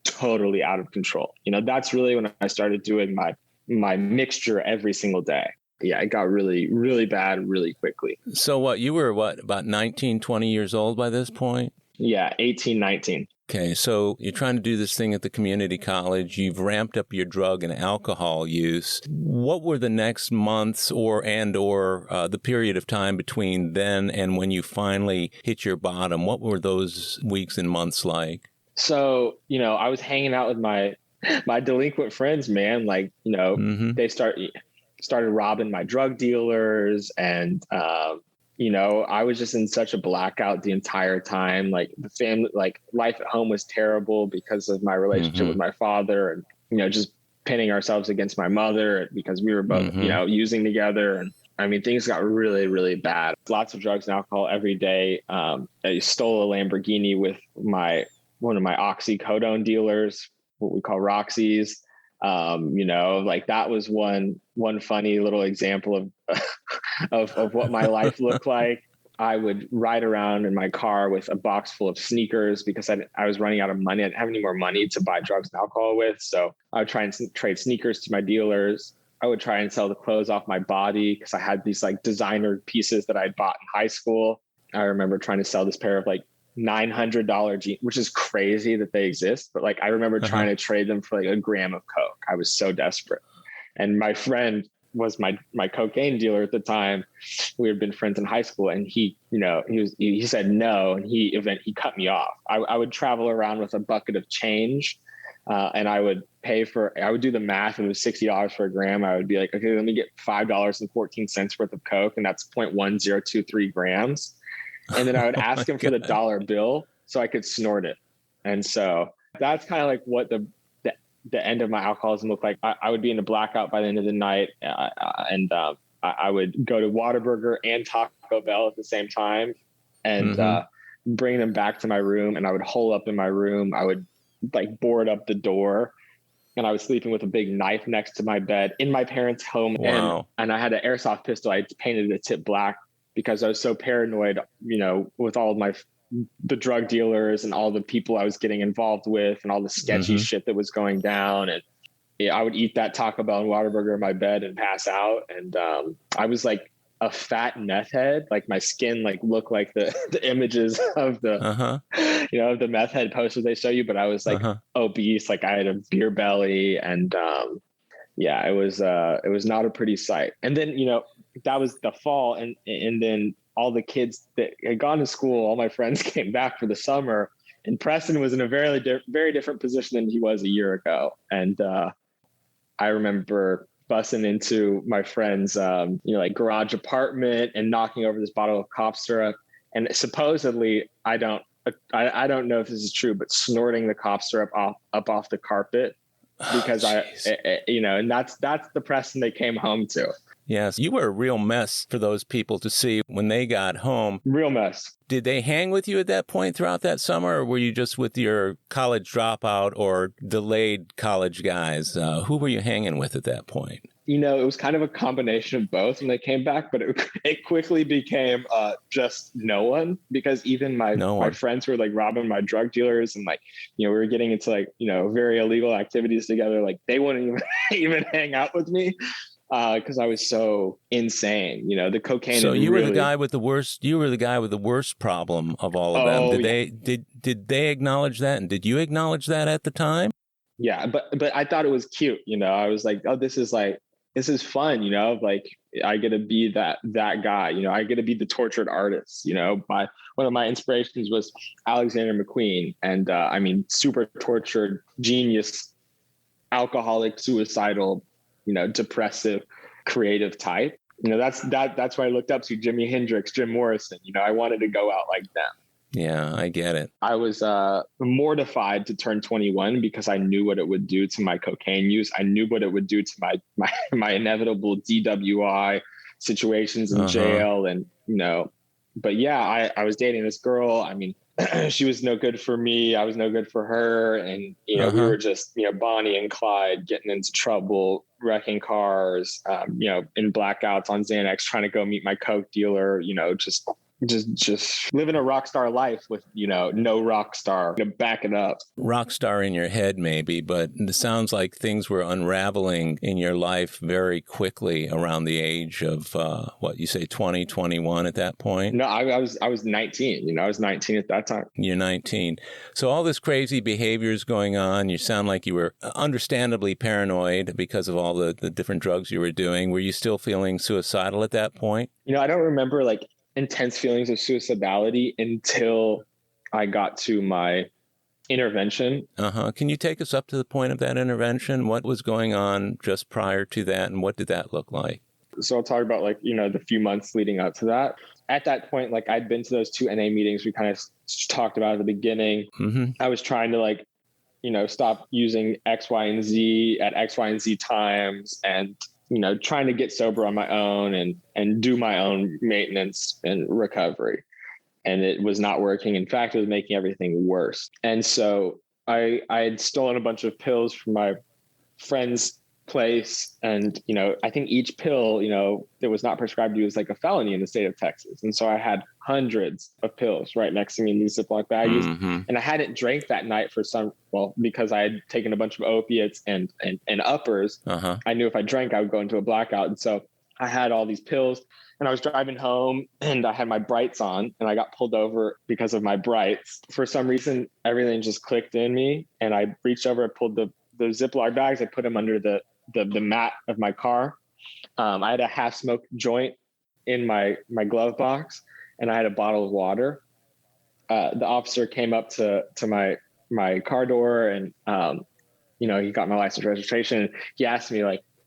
totally out of control. That's really when I started doing my mixture every single day. Yeah, it got really, really bad really quickly. So what, you were about 19, 20 years old by this point? Yeah, 18, 19. Okay, so you're trying to do this thing at the community college. You've ramped up your drug and alcohol use. What were the next months or the period of time between then and when you finally hit your bottom? What were those weeks and months like? So, I was hanging out with my delinquent friends, man. Like, they started robbing my drug dealers, and I was just in such a blackout the entire time. Like the family, like life at home was terrible because of my relationship with my father, and just pinning ourselves against my mother because we were both, using together. And I mean, things got really, really bad. Lots of drugs and alcohol every day. I stole a Lamborghini with one of my oxycodone dealers, what we call Roxy's. Like that was one funny little example of what my life looked like. I would ride around in my car with a box full of sneakers because I was running out of money. I didn't have any more money to buy drugs and alcohol with. So I would try and trade sneakers to my dealers. I would try and sell the clothes off my body because I had these like designer pieces that I'd bought in high school. I remember trying to sell this pair of like $900 jeans, which is crazy that they exist. But like, I remember trying to trade them for like a gram of Coke. I was so desperate. And my friend was my cocaine dealer at the time. We had been friends in high school, and he said no. And he cut me off. I would travel around with a bucket of change. And I would do the math, and it was $60 for a gram. I would be like, okay, let me get $5.14 worth of Coke. And that's 0.1023 grams. And then I would ask him for the dollar bill so I could snort it. And so that's kind of like what the end of my alcoholism looked like. I would be in a blackout by the end of the night. And I would go to Whataburger and Taco Bell at the same time and bring them back to my room. And I would hole up in my room. I would like board up the door, and I was sleeping with a big knife next to my bed in my parents' home. Wow. And I had an airsoft pistol. I painted the tip black because I was so paranoid, with all of the drug dealers and all the people I was getting involved with and all the sketchy shit that was going down. And I would eat that Taco Bell and Whataburger in my bed and pass out. And I was like a fat meth head. Like my skin like looked like the images of the the meth head posters they show you, but I was like obese. Like I had a beer belly, and it was not a pretty sight. And then that was the fall, and then all the kids that had gone to school, all my friends came back for the summer, and Preston was in a very different position than he was a year ago. And I remember busting into my friend's like garage apartment and knocking over this bottle of cough syrup, and supposedly I don't know if this is true, but snorting the cough syrup off the carpet because and that's the Preston they came home to. Yes, you were a real mess for those people to see when they got home. Real mess. Did they hang with you at that point throughout that summer, or were you just with your college dropout or delayed college guys? Who were you hanging with at that point? It was kind of a combination of both when they came back, but it quickly became just no one, because even my friends were like robbing my drug dealers, and like, we were getting into like, very illegal activities together. Like they wouldn't even hang out with me. Because I was so insane, the cocaine. So you were the guy with the worst. You were the guy with the worst problem of all of them. Did they acknowledge that, and did you acknowledge that at the time? Yeah, but I thought it was cute. I was like, oh, this is fun. Like I get to be that guy. I get to be the tortured artist. One of my inspirations was Alexander McQueen, and super tortured, genius, alcoholic, suicidal, depressive, creative type. That's why I looked up to Jimi Hendrix, Jim Morrison. I wanted to go out like them. Yeah, I get it. I was mortified to turn 21 because I knew what it would do to my cocaine use. I knew what it would do to my inevitable DWI situations in jail. And, but yeah, I was dating this girl. She was no good for me. I was no good for her. And, we were just, Bonnie and Clyde getting into trouble, wrecking cars, in blackouts on Xanax, trying to go meet my Coke dealer, just just living a rock star life with, no rock star to back it up. Rock star in your head, maybe, but it sounds like things were unraveling in your life very quickly around the age of, 20, 21 at that point? No, I was 19. I was 19 at that time. You're 19. So all this crazy behavior is going on. You sound like you were understandably paranoid because of all the different drugs you were doing. Were you still feeling suicidal at that point? I don't remember like intense feelings of suicidality until I got to my intervention. Can you take us up to the point of that intervention? What was going on just prior to that, and what did that look like? So I'll talk about the few months leading up to that. At that point, I'd been to those 2 NA meetings we kind of talked about at the beginning. Mm-hmm. I was trying to stop using X, Y, and Z at X, Y, and Z times, and trying to get sober on my own and do my own maintenance and recovery. And it was not working. In fact, it was making everything worse. And so I had stolen a bunch of pills from my friend's place. And, I think each pill, that was not prescribed to you was like a felony in the state of Texas. And so I had hundreds of pills right next to me in these Ziploc baggies. Mm-hmm. And I hadn't drank that night because I had taken a bunch of opiates and uppers. I knew if I drank, I would go into a blackout. And so I had all these pills, and I was driving home and I had my brights on, and I got pulled over because of my brights. For some reason, everything just clicked in me, and I reached over and pulled the Ziploc bags. I put them under the mat of my car. I had a half smoked joint in my glove box, and I had a bottle of water. The officer came up to my car door, and he got my license registration. He asked me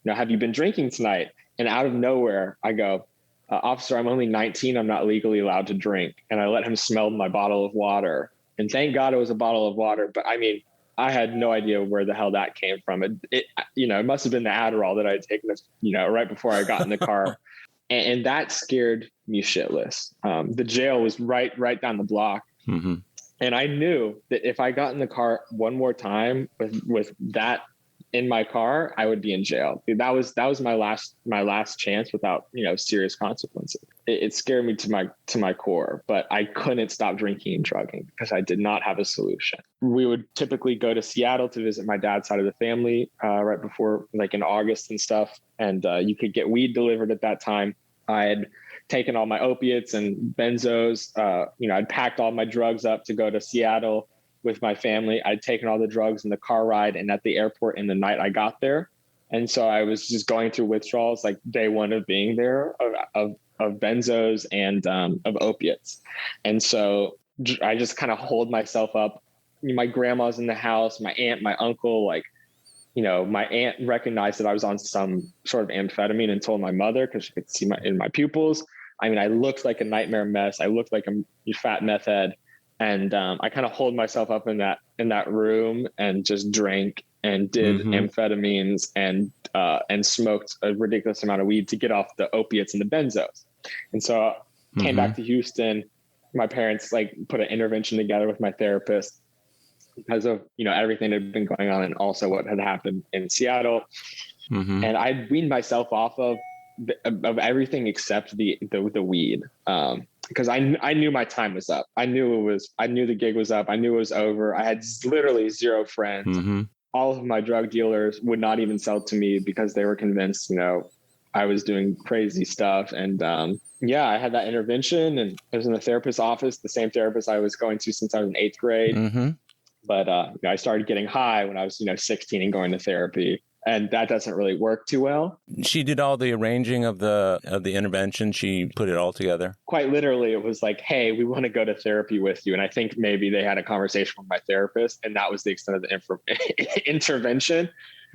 have you been drinking tonight? And out of nowhere, I go, officer, I'm only 19. I'm not legally allowed to drink. And I let him smell my bottle of water. And thank God it was a bottle of water. But I mean, I had no idea where the hell that came from. It must have been the Adderall that I had taken, right before I got in the car. and that scared me shitless. The jail was right down the block. Mm-hmm. And I knew that if I got in the car one more time with that in my car, I would be in jail. That was my last chance without, serious consequences. It scared me to my core, but I couldn't stop drinking and drugging because I did not have a solution. We would typically go to Seattle to visit my dad's side of the family right before, in August and stuff. And you could get weed delivered at that time. I had taken all my opiates and benzos. I'd packed all my drugs up to go to Seattle with my family. I'd taken all the drugs in the car ride and at the airport in the night I got there. And so I was just going through withdrawals day one of being there of benzos and of opiates. And so I just kind of hold myself up. My grandma's in the house, my aunt, my uncle, my aunt recognized that I was on some sort of amphetamine and told my mother because she could see in my pupils. I mean, I looked like a nightmare mess. I looked like a fat meth head. And I kind of hold myself up in that room and just drank and did amphetamines and smoked a ridiculous amount of weed to get off the opiates and the benzos. And so I came back to Houston. My parents put an intervention together with my therapist because of everything that had been going on and also what had happened in Seattle. And I weaned myself off of everything except the weed. Because I knew my time was up. I knew the gig was up. I knew it was over. I had literally zero friends. All of my drug dealers would not even sell to me because they were convinced, I was doing crazy stuff. And I had that intervention, and it was in the therapist's office, the same therapist I was going to since I was in 8th grade. But I started getting high when I was, 16 and going to therapy. And that doesn't really work too well. She did all the arranging of the intervention. She put it all together. Quite literally, it was like, hey, we want to go to therapy with you. And I think maybe they had a conversation with my therapist, and that was the extent of the intervention.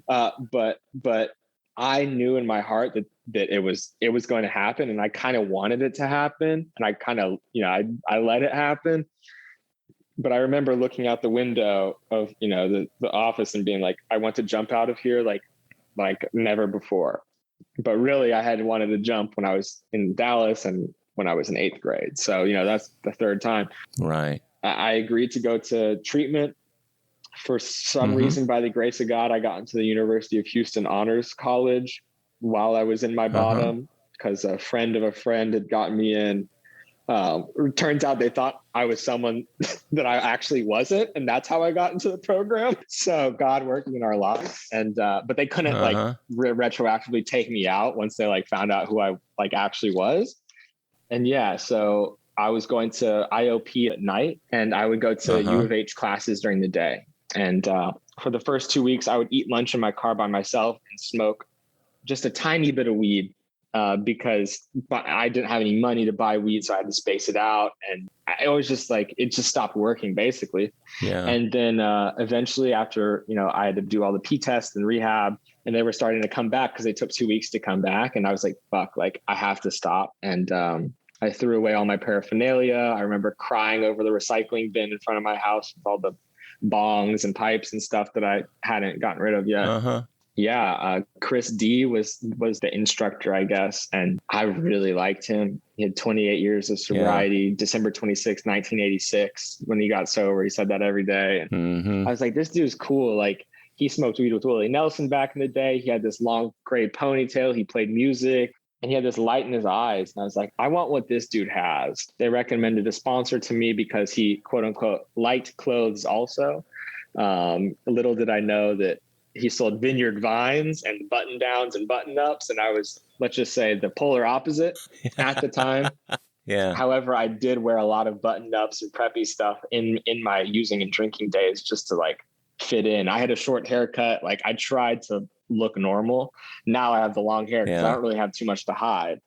But I knew in my heart that it was going to happen, and I kind of wanted it to happen, and I kind of I let it happen. But I remember looking out the window of, the office and being like, I want to jump out of here like never before. But really, I had wanted to jump when I was in Dallas and when I was in 8th grade. So, that's the third time. Right. I agreed to go to treatment. For some reason, by the grace of God, I got into the University of Houston Honors College while I was in my bottom because a friend of a friend had gotten me in. It turns out they thought I was someone that I actually wasn't, and that's how I got into the program. So God working in our lives, and but they couldn't retroactively take me out once they like found out who I like actually was. And yeah, so I was going to IOP at night, and I would go to U of H classes during the day. And for the first 2 weeks, I would eat lunch in my car by myself and smoke just a tiny bit of weed. Because I didn't have any money to buy weed, so I had to space it out. And I was just like, it just stopped working basically. Yeah. And then eventually after, I had to do all the P tests and rehab, and they were starting to come back because they took 2 weeks to come back. And I was like, fuck, like I have to stop. And I threw away all my paraphernalia. I remember crying over the recycling bin in front of my house with all the bongs and pipes and stuff that I hadn't gotten rid of yet. Yeah, Chris D was the instructor, I guess, and I really liked him. He had 28 years of sobriety. December 26, 1986, when he got sober, he said that every day. And I was like, this dude's cool. Like, he smoked weed with Willie Nelson back in the day. He had this long gray ponytail. He played music, and he had this light in his eyes. And I was like, I want what this dude has. They recommended a sponsor to me because he, quote unquote, liked clothes also. Little did I know that he sold vineyard vines and button downs and button ups. And I was, let's just say, the polar opposite at the time. Yeah. However, I did wear a lot of button ups and preppy stuff in my using and drinking days just to like fit in. I had a short haircut. Like I tried to look normal. Now I have the long hair because I don't really have too much to hide.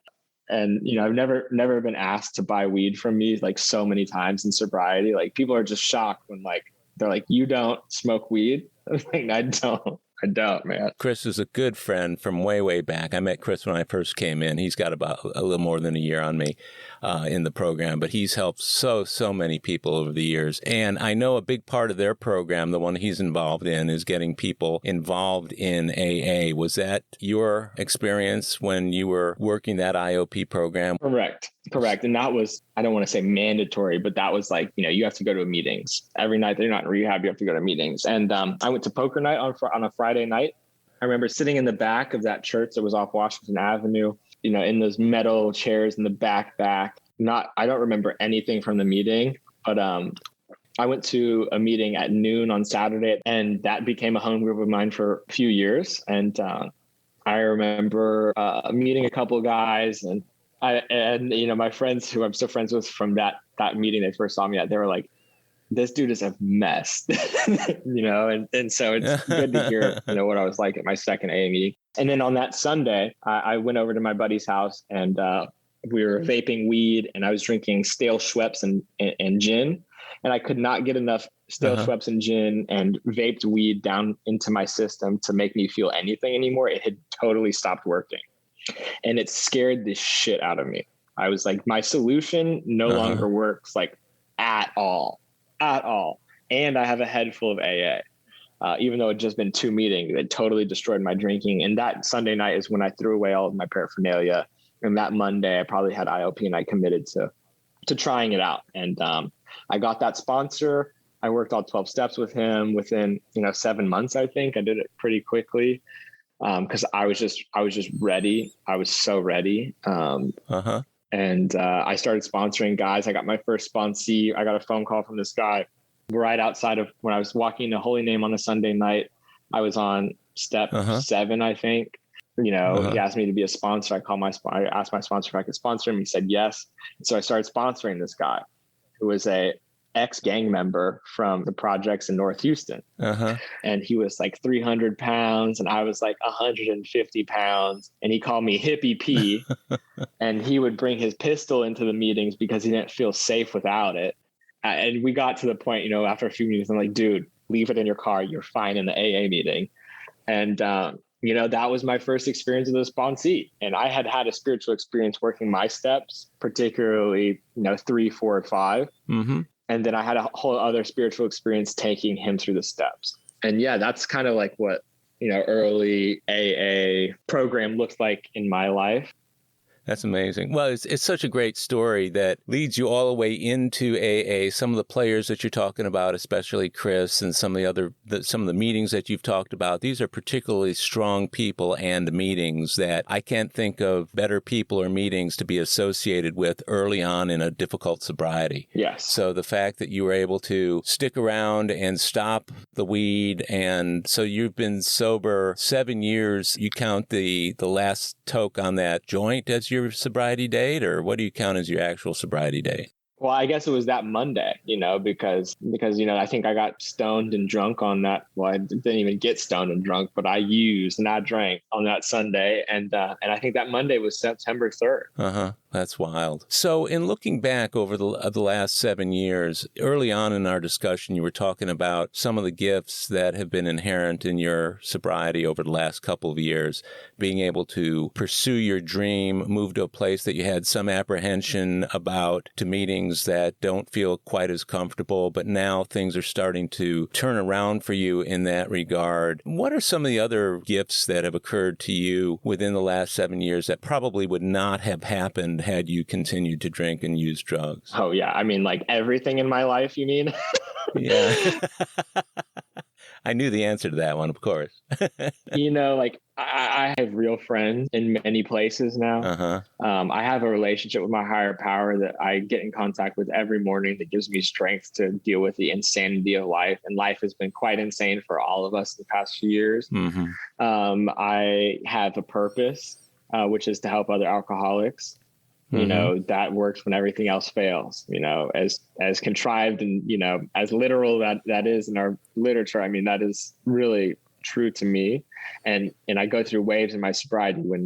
And, I've never been asked to buy weed from me like so many times in sobriety. Like people are just shocked when like, they're like, you don't smoke weed? I was like, I don't, man. Chris is a good friend from way, way back. I met Chris when I first came in. He's got about a little more than a year on me in the program, but he's helped so many people over the years. And I know a big part of their program, the one he's involved in, is getting people involved in AA. Was that your experience when you were working that IOP program? Correct. And that was, I don't want to say mandatory, but that was like, you have to go to meetings every night that you're not in rehab. You have to go to meetings. And I went to poker night on a Friday night. I remember sitting in the back of that church that was off Washington Avenue, in those metal chairs in the back. I don't remember anything from the meeting, but I went to a meeting at noon on Saturday, and that became a home group of mine for a few years. And I remember meeting a couple of guys, and my friends who I'm still friends with from that meeting they first saw me at, they were like, this dude is a mess, and so it's good to hear, what I was like at my second AA meeting. And then on that Sunday, I went over to my buddy's house, and we were vaping weed, and I was drinking stale Schweppes and gin, and I could not get enough stale Schweppes and gin and vaped weed down into my system to make me feel anything anymore. It had totally stopped working. And it scared the shit out of me. I was like, my solution no longer works like at all. And I have a head full of AA. Even though it just been 2 meetings, it totally destroyed my drinking. And that Sunday night is when I threw away all of my paraphernalia. And that Monday I probably had IOP, and I committed to trying it out. And I got that sponsor. I worked all 12 steps with him within, 7 months. I think I did it pretty quickly. Cause I was just ready. I was so ready. And I started sponsoring guys. I got my first sponsee. I got a phone call from this guy right outside of when I was walking to Holy Name on a Sunday night. I was on step 7, I think. He asked me to be a sponsor. I asked my sponsor if I could sponsor him. He said yes. So I started sponsoring this guy who was a ex-gang member from the projects in North Houston. And he was like 300 pounds and I was like 150 pounds. And he called me Hippie P. And he would bring his pistol into the meetings because he didn't feel safe without it. And we got to the point, after a few meetings, I'm like, dude, leave it in your car. You're fine in the AA meeting. And, that was my first experience with a sponsee. And I had a spiritual experience working my steps, particularly, 3, 4, 5. And then I had a whole other spiritual experience taking him through the steps. And yeah, that's kind of like what, early AA program looked like in my life. That's amazing. Well, it's such a great story that leads you all the way into AA. Some of the players that you're talking about, especially Chris, and some of the meetings that you've talked about, these are particularly strong people and meetings that I can't think of better people or meetings to be associated with early on in a difficult sobriety. Yes. So the fact that you were able to stick around and stop the weed, and so you've been sober 7 years. You count the last toke on that joint as your sobriety date, or what do you count as your actual sobriety date? Well, I guess it was that Monday, because I think I got stoned and drunk on that. Well, I didn't even get stoned and drunk, but I used and I drank on that Sunday, and I think that Monday was September 3rd. That's wild. So in looking back over the last 7 years, early on in our discussion, you were talking about some of the gifts that have been inherent in your sobriety over the last couple of years, being able to pursue your dream, move to a place that you had some apprehension about, to meetings that don't feel quite as comfortable, but now things are starting to turn around for you in that regard. What are some of the other gifts that have occurred to you within the last 7 years that probably would not have happened had you continued to drink and use drugs? Oh, yeah. I mean, like everything in my life, you mean? Yeah. I knew the answer to that one, of course. I have real friends in many places now. I have a relationship with my higher power that I get in contact with every morning that gives me strength to deal with the insanity of life. And life has been quite insane for all of us the past few years. I have a purpose, which is to help other alcoholics. That works when everything else fails, as contrived and, as literal that is in our literature. I mean, that is really true to me. And I go through waves in my sobriety when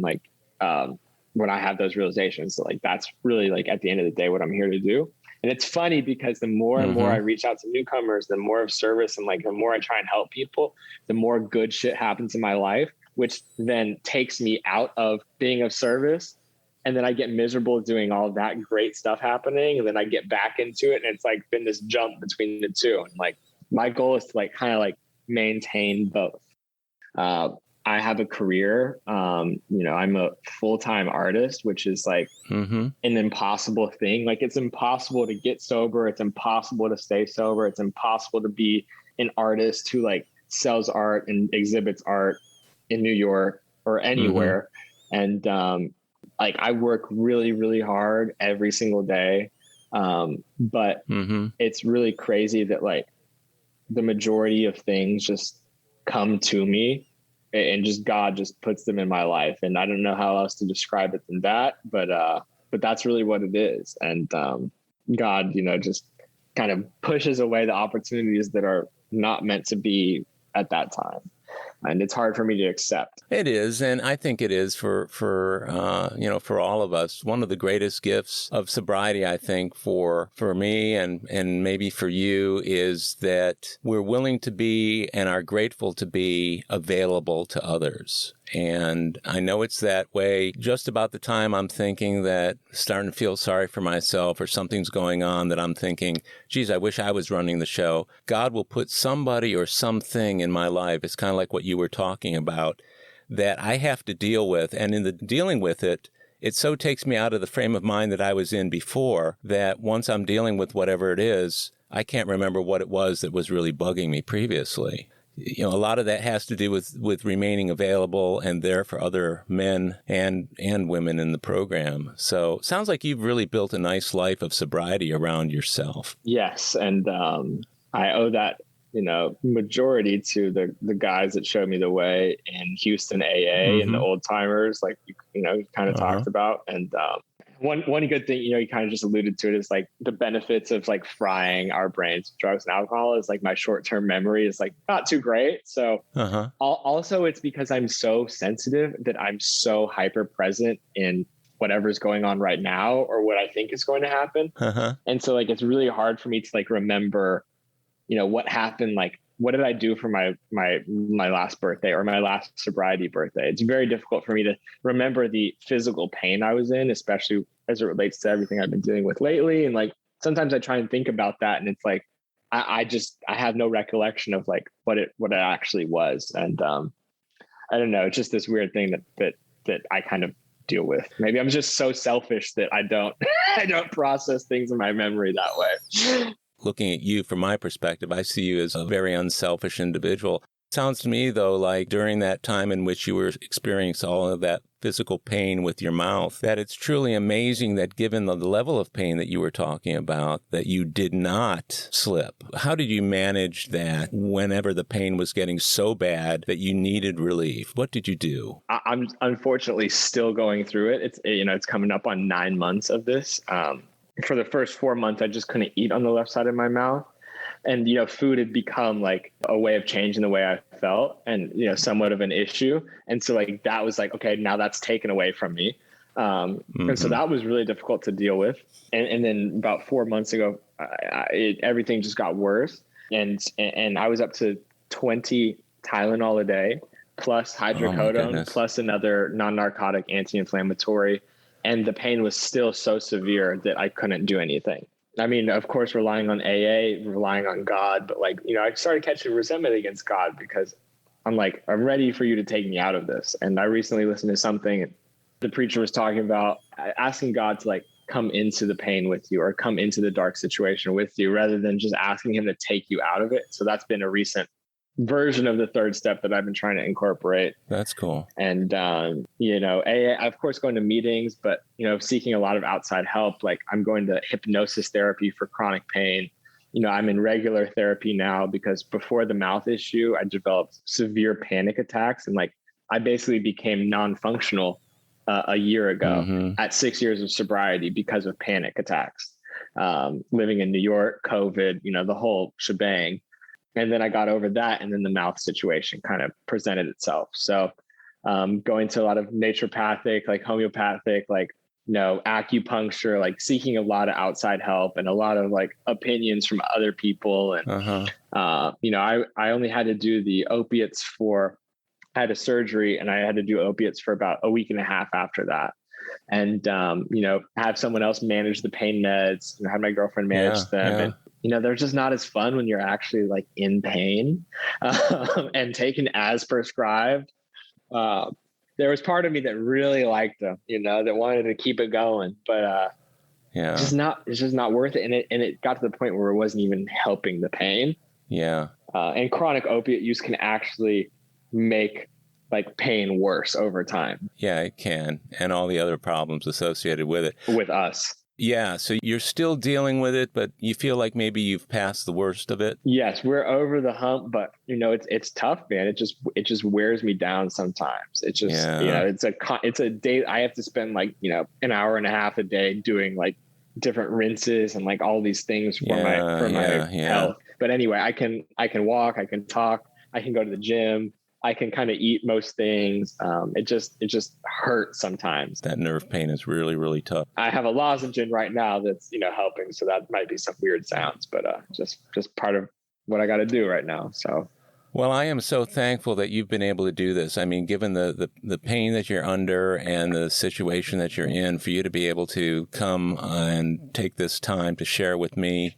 I have those realizations. So that's really at the end of the day, what I'm here to do. And it's funny because the more and more I reach out to newcomers, the more of service and the more I try and help people, the more good shit happens in my life, which then takes me out of being of service. And then I get miserable doing all of that great stuff happening. And then I get back into it. And it's been this jump between the two. And my goal is to kind of maintain both. I have a career. I'm a full-time artist, which is an impossible thing. It's impossible to get sober. It's impossible to stay sober. It's impossible to be an artist who sells art and exhibits art in New York or anywhere. And, I work really, really hard every single day. But it's really crazy that the majority of things just come to me and just God just puts them in my life. And I don't know how else to describe it than that, but that's really what it is. And God, just kind of pushes away the opportunities that are not meant to be at that time. And it's hard for me to accept. It is, and I think it is for all of us. One of the greatest gifts of sobriety, I think, for me and maybe for you, is that we're willing to be and are grateful to be available to others. And I know it's that way just about the time I'm thinking that, starting to feel sorry for myself or something's going on, that I'm thinking, geez, I wish I was running the show. God will put somebody or something in my life. It's kind of like what you were talking about, that I have to deal with. And in the dealing with it, it so takes me out of the frame of mind that I was in before, that once I'm dealing with whatever it is, I can't remember what it was that was really bugging me previously. A lot of that has to do with remaining available and there for other men and women in the program. So sounds like you've really built a nice life of sobriety around yourself. Yes. And I owe that, majority to the guys that showed me the way in Houston AA and the old timers, you kind of talked about. And one good thing, you kind of just alluded to it, is the benefits of frying our brains with drugs and alcohol is my short-term memory is not too great. So also it's because I'm so sensitive that I'm so hyper present in whatever's going on right now or what I think is going to happen. And so it's really hard for me to remember, what happened, what did I do for my last birthday or my last sobriety birthday? It's very difficult for me to remember the physical pain I was in, especially as it relates to everything I've been dealing with lately. And sometimes I try and think about that, and it's I have no recollection of what it actually was. And I don't know, it's just this weird thing that I kind of deal with. Maybe I'm just so selfish that I don't I don't process things in my memory that way. Looking at you from my perspective, I see you as a very unselfish individual. Sounds to me, though, like during that time in which you were experiencing all of that physical pain with your mouth, that it's truly amazing that given the level of pain that you were talking about, that you did not slip. How did you manage that whenever the pain was getting so bad that you needed relief? What did you do? I'm unfortunately still going through it. It's coming up on 9 months of this. For the first 4 months, I just couldn't eat on the left side of my mouth. And, food had become like a way of changing the way I felt and, somewhat of an issue. And so like, that was like, okay, now that's taken away from me. And so that was really difficult to deal with. And then about 4 months ago, everything just got worse. And I was up to 20 Tylenol a day, plus hydrocodone, plus another non-narcotic anti-inflammatory. And the pain was still so severe that I couldn't do anything. I mean, of course, relying on AA, relying on God, but like, I started catching resentment against God because I'm like, I'm ready for you to take me out of this. And I recently listened to something the preacher was talking about, asking God to like come into the pain with you or come into the dark situation with you rather than just asking him to take you out of it. So that's been a recent version of the third step that I've been trying to incorporate. That's cool. And, AA, of course, going to meetings, but, seeking a lot of outside help. Like I'm going to hypnosis therapy for chronic pain. I'm in regular therapy now because before the mouth issue, I developed severe panic attacks. And like, I basically became non-functional a year ago at 6 years of sobriety because of panic attacks, living in New York, COVID, the whole shebang. And then I got over that. And then the mouth situation kind of presented itself. So going to a lot of naturopathic, like homeopathic, like, acupuncture, like seeking a lot of outside help and a lot of like opinions from other people. And, I only had to do the opiates I had a surgery and I had to do opiates for about a week and a half after that. And, have someone else manage the pain meds, have my girlfriend manage them. And, they're just not as fun when you're actually like in pain and taken as prescribed. There was part of me that really liked them, that wanted to keep it going, but it's just not worth it. And it got to the point where it wasn't even helping the pain. Yeah. And chronic opiate use can actually make like pain worse over time. Yeah, it can. And all the other problems associated with it. With us. Yeah. So you're still dealing with it, but you feel like maybe you've passed the worst of it. Yes, we're over the hump, but it's tough, man. It just wears me down sometimes. It's just, it's a day. I have to spend like, an hour and a half a day doing like different rinses and like all these things for my health. But anyway, I can walk, I can talk, I can go to the gym. I can kind of eat most things. It just hurts sometimes. That nerve pain is really, really tough. I have a lozenge in right now that's, helping. So that might be some weird sounds, but just part of what I got to do right now. So. Well, I am so thankful that you've been able to do this. I mean, given the pain that you're under and the situation that you're in, for you to be able to come and take this time to share with me,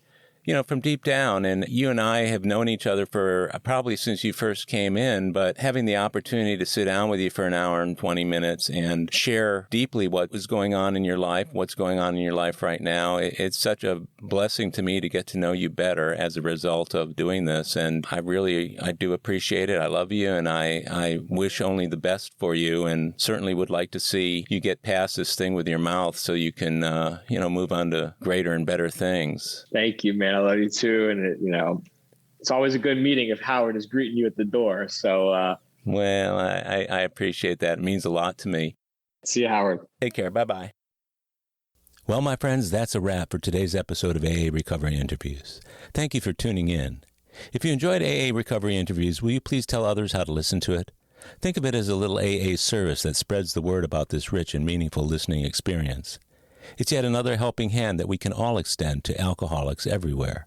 from deep down. And you and I have known each other for probably since you first came in, but having the opportunity to sit down with you for an hour and 20 minutes and share deeply what was going on in your life, what's going on in your life right now, it's such a blessing to me to get to know you better as a result of doing this. And I do appreciate it. I love you, and I wish only the best for you, and certainly would like to see you get past this thing with your mouth so you can, move on to greater and better things. Thank you, man. I love you too. And, it's always a good meeting if Howard is greeting you at the door. So, well, I appreciate that. It means a lot to me. See you, Howard. Take care. Bye-bye. Well, my friends, that's a wrap for today's episode of AA Recovery Interviews. Thank you for tuning in. If you enjoyed AA Recovery Interviews, will you please tell others how to listen to it? Think of it as a little AA service that spreads the word about this rich and meaningful listening experience. It's yet another helping hand that we can all extend to alcoholics everywhere.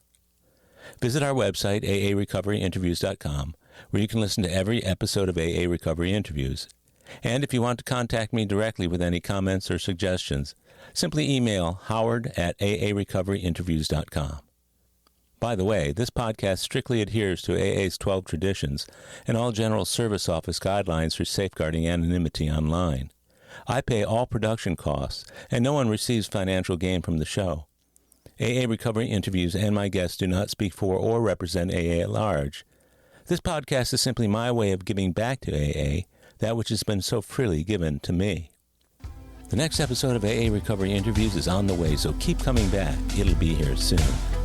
Visit our website, aarecoveryinterviews.com, where you can listen to every episode of AA Recovery Interviews. And if you want to contact me directly with any comments or suggestions, simply email howard@aarecoveryinterviews.com. By the way, this podcast strictly adheres to AA's 12 traditions and all General Service Office guidelines for safeguarding anonymity online. I pay all production costs, and no one receives financial gain from the show. AA Recovery Interviews and my guests do not speak for or represent AA at large. This podcast is simply my way of giving back to AA that which has been so freely given to me. The next episode of AA Recovery Interviews is on the way, so keep coming back. It'll be here soon.